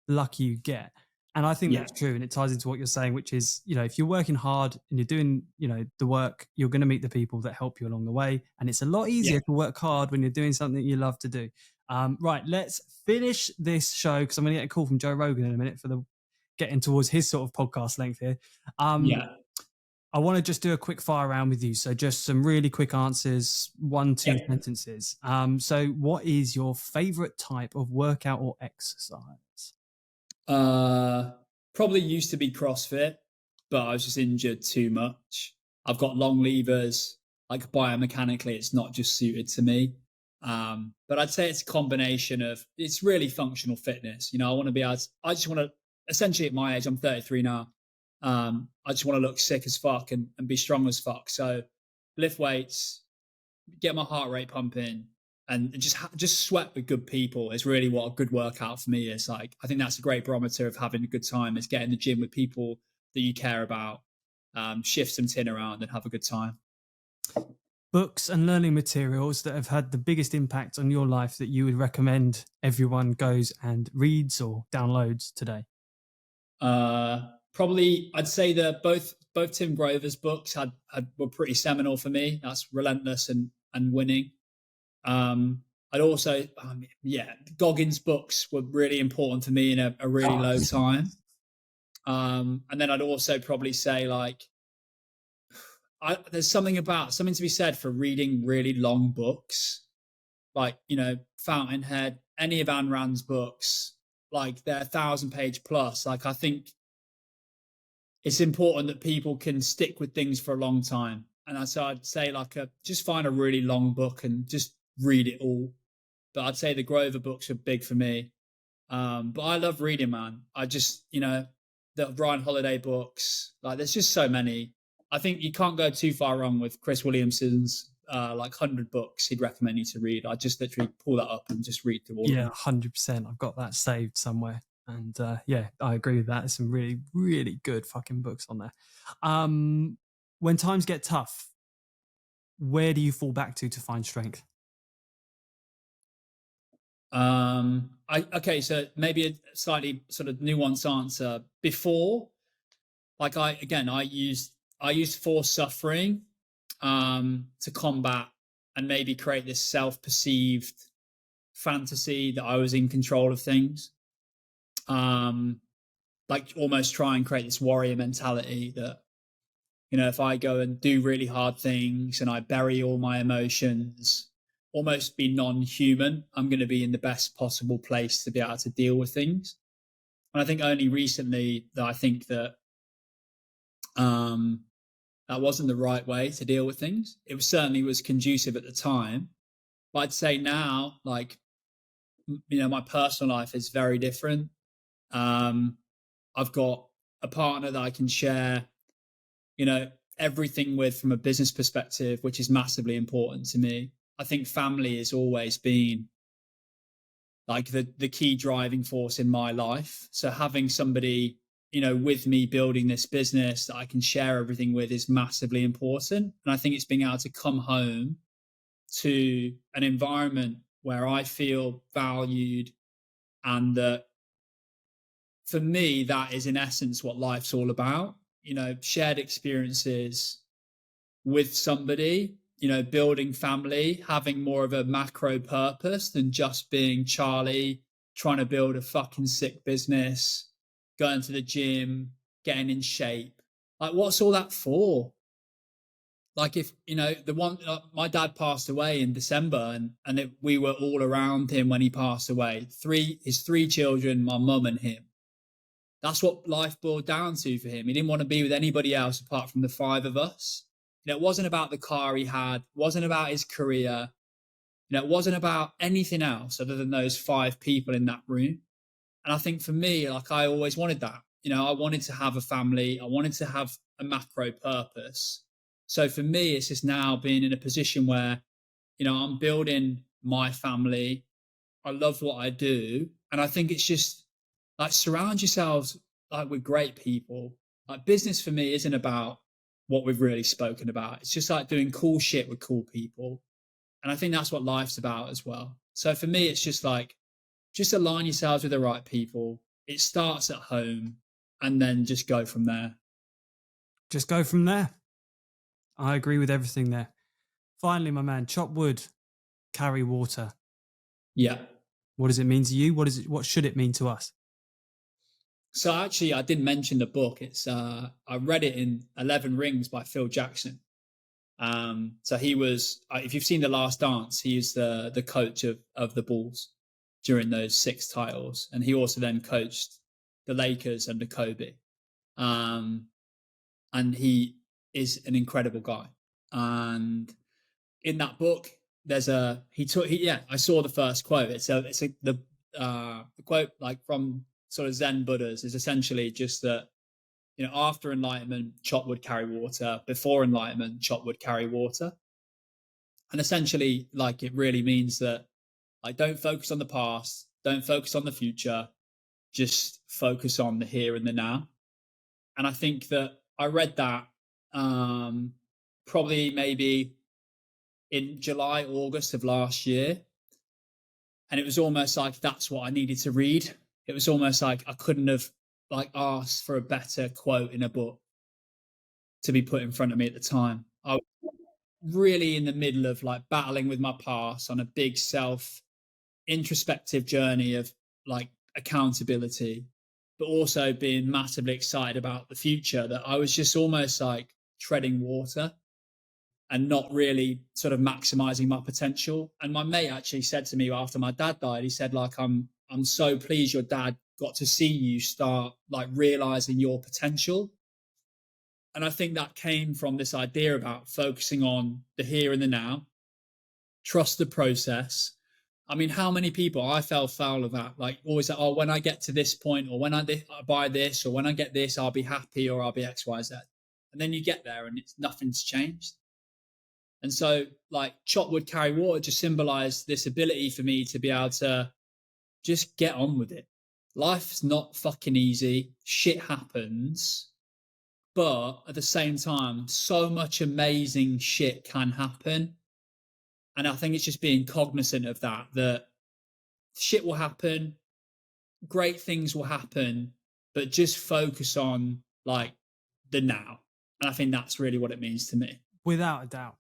the luckier you get. And I think that's true. And it ties into what you're saying, which is, if you're working hard and you're doing, the work, you're going to meet the people that help you along the way. And it's a lot easier to work hard when you're doing something you love to do. Right, let's finish this show because I'm going to get a call from Joe Rogan in a minute for getting towards his sort of podcast length here. I want to just do a quick fire round with you. So just some really quick answers, 1-2 sentences. So what is your favorite type of workout or exercise? Probably used to be CrossFit, but I was just injured too much. I've got long levers, like biomechanically, it's not just suited to me. But I'd say it's a combination of, it's really functional fitness. I want to be able to, I just want to, essentially at my age, I'm 33 now. I just want to look sick as fuck and be strong as fuck. So lift weights, get my heart rate pumping, and just sweat with good people is really what a good workout for me is. Like, I think that's a great barometer of having a good time, is get in the gym with people that you care about, shift some tin around and have a good time. Books and learning materials that have had the biggest impact on your life that you would recommend everyone goes and reads or downloads today? Probably, I'd say that both Tim Grover's books were pretty seminal for me. That's Relentless and Winning. I'd also, Goggins' books were really important for me in a really low time. And then I'd also probably say, like, there's something to be said for reading really long books, like, Fountainhead, any of Ayn Rand's books, like they're 1,000-page plus. Like, I think it's important that people can stick with things for a long time. And so I'd say, like, just find a really long book and just read it all. But I'd say the Grover books are big for me. But I love reading, man. I just, the Ryan Holiday books, like, there's just so many. I think you can't go too far wrong with Chris Williamson's 100 books he'd recommend you to read. I just literally pull that up and just read through all of them. 100%. I've got that saved somewhere. And I agree with that. There's some really, really good fucking books on there. When times get tough, where do you fall back to find strength? So maybe a slightly sort of nuanced answer. Before, like, I used forced suffering to combat and maybe create this self-perceived fantasy that I was in control of things. Like, almost try and create this warrior mentality that, if I go and do really hard things and I bury all my emotions, almost be non-human, I'm going to be in the best possible place to be able to deal with things. And I think only recently that I think that that wasn't the right way to deal with things. It certainly was conducive at the time. But I'd say now, like, my personal life is very different. I've got a partner that I can share, everything with from a business perspective, which is massively important to me. I think family has always been like the key driving force in my life. So having somebody, with me building this business that I can share everything with is massively important. And I think it's being able to come home to an environment where I feel valued, and that, for me, that is in essence what life's all about. Shared experiences with somebody, building family, having more of a macro purpose than just being Charlie, trying to build a fucking sick business, going to the gym, getting in shape. Like, what's all that for? Like, if, my dad passed away in December, and we were all around him when he passed away. His three children, my mum and him. That's what life boiled down to for him. He didn't want to be with anybody else apart from the five of us. It wasn't about the car he had, wasn't about his career. It wasn't about anything else other than those five people in that room. And I think for me, like, I always wanted that. I wanted to have a family. I wanted to have a macro purpose. So for me, it's just now being in a position where, I'm building my family. I love what I do. And I think it's just like surround yourselves like with great people. Like business for me isn't about what we've really spoken about. It's just like doing cool shit with cool people. And I think that's what life's about as well. So for me, it's just like, just align yourselves with the right people. It starts at home and then just go from there. Just go from there. I agree with everything there. Finally, my man, chop wood, carry water. Yeah. What does it mean to you? What should it mean to us? So actually, I didn't mention the book. It's I read it in 11 Rings by Phil Jackson. So he was, if you've seen The Last Dance, he is the coach of the Bulls during those 6 titles, and he also then coached the Lakers under Kobe. And he is an incredible guy. And in that book, I saw the first quote. The quote like from sort of Zen Buddhas is essentially just that, after enlightenment, chop wood, carry water. Before enlightenment, chop wood, carry water. And essentially, like, it really means that, like, don't focus on the past, don't focus on the future, just focus on the here and the now. And I think that I read that probably maybe in July, August of last year. And it was almost like that's what I needed to read. It was almost like I couldn't have like asked for a better quote in a book to be put in front of me at the time. I was really in the middle of like battling with my past on a big self introspective journey of like accountability, but also being massively excited about the future, that I was just almost like treading water and not really sort of maximizing my potential. And my mate actually said to me after my dad died, he said, like, I'm so pleased your dad got to see you start like realizing your potential. And I think that came from this idea about focusing on the here and the now, trust the process. I mean, how many people I fell foul of that, like always like, oh, when I get to this point, or when I buy this, or when I get this, I'll be happy, or I'll be X, Y, Z. And then you get there and nothing's changed. And so like chop wood, carry water just symbolized this ability for me to be able to just get on with it. Life's not fucking easy. Shit happens. But at the same time, so much amazing shit can happen. And I think it's just being cognizant of that shit will happen, great things will happen, but just focus on like the now. And I think that's really what it means to me. Without a doubt.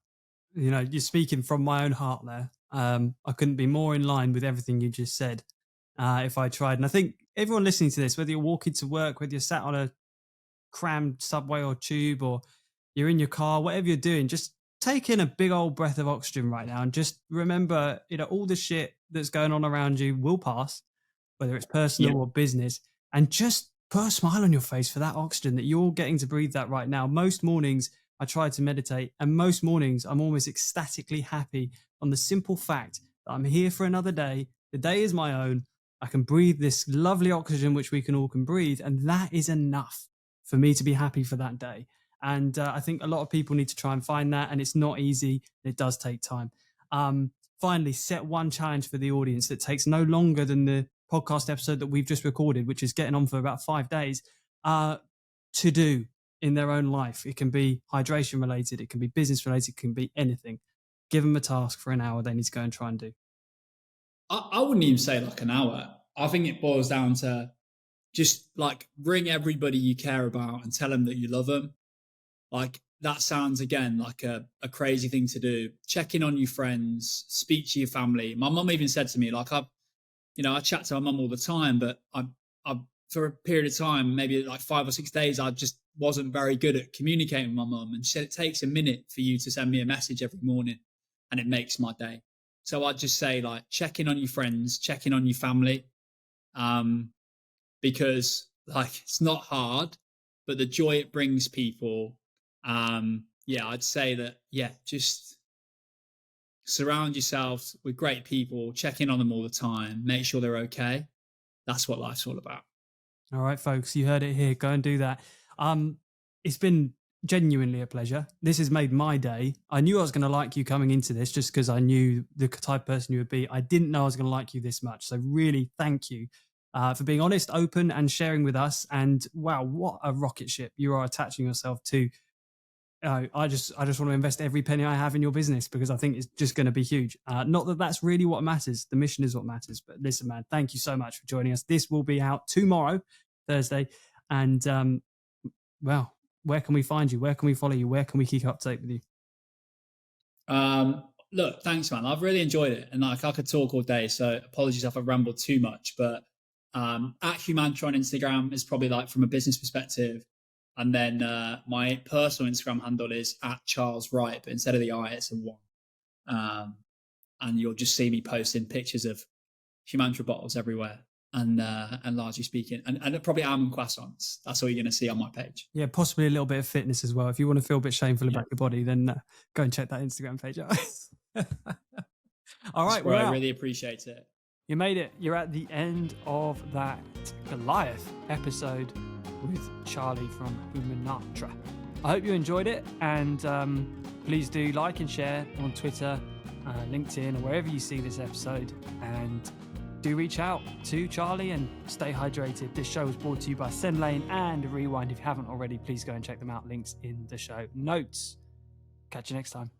You're speaking from my own heart there. I couldn't be more in line with everything you just said if I tried. And I think everyone listening to this, whether you're walking to work, whether you're sat on a crammed subway or tube, or you're in your car, whatever you're doing, just take in a big old breath of oxygen right now and just remember, all the shit that's going on around you will pass, whether it's personal or business, and just put a smile on your face for that oxygen that you're getting to breathe that right now. Most mornings I try to meditate, and most mornings I'm almost ecstatically happy on the simple fact that I'm here for another day. The day is my own. I can breathe this lovely oxygen, which we all can breathe. And that is enough for me to be happy for that day. And I think a lot of people need to try and find that. And it's not easy. It does take time. Finally, set one challenge for the audience that takes no longer than the podcast episode that we've just recorded, which is getting on for about 5 days, to do in their own life. It can be hydration related, it can be business related, it can be anything. Give them a task for an hour they need to go and try and do. I wouldn't even say like an hour. I think it boils down to just like ring everybody you care about and tell them that you love them. Like that sounds again like a crazy thing to do. Check in on your friends, speak to your family. My mum even said to me, like, I chat to my mum all the time, but I for a period of time, maybe like 5 or 6 days, I just wasn't very good at communicating with my mum. And she said, it takes a minute for you to send me a message every morning and it makes my day. So I'd just say like, check in on your friends, check in on your family. Because like, it's not hard, but the joy it brings people. I'd say that, just surround yourself with great people, check in on them all the time, make sure they're okay. That's what life's all about. All right, folks, you heard it here. Go and do that. It's been genuinely a pleasure. This has made my day. I knew I was going to like you coming into this just because I knew the type of person you would be. I didn't know I was going to like you this much. So really thank you for being honest, open, and sharing with us. And wow, what a rocket ship you are attaching yourself to. I just want to invest every penny I have in your business because I think it's just going to be huge. Not that that's really what matters. The mission is what matters. But listen, man, thank you so much for joining us. This will be out tomorrow, Thursday. And well, where can we find you? Where can we follow you? Where can we keep up to date with you? Look, thanks, man. I've really enjoyed it. And like I could talk all day. So apologies if I've rambled too much. But at Humantra on Instagram is probably like from a business perspective. And then my personal Instagram handle is at Charles Wright, but instead of the I, it's a 1. And you'll just see me posting pictures of Humantra bottles everywhere. And largely speaking, and probably almond croissants. That's all you're going to see on my page. Yeah, possibly a little bit of fitness as well. If you want to feel a bit shameful about your body, then go and check that Instagram page out. All right, I really appreciate it. You made it. You're at the end of that Goliath episode with Charlie from Humantra. I hope you enjoyed it, and please do like and share on Twitter, LinkedIn, or wherever you see this episode, and do reach out to Charlie and stay hydrated. This show was brought to you by Sendlane and Rewind. If you haven't already, please go and check them out. Links in the show notes. Catch you next time.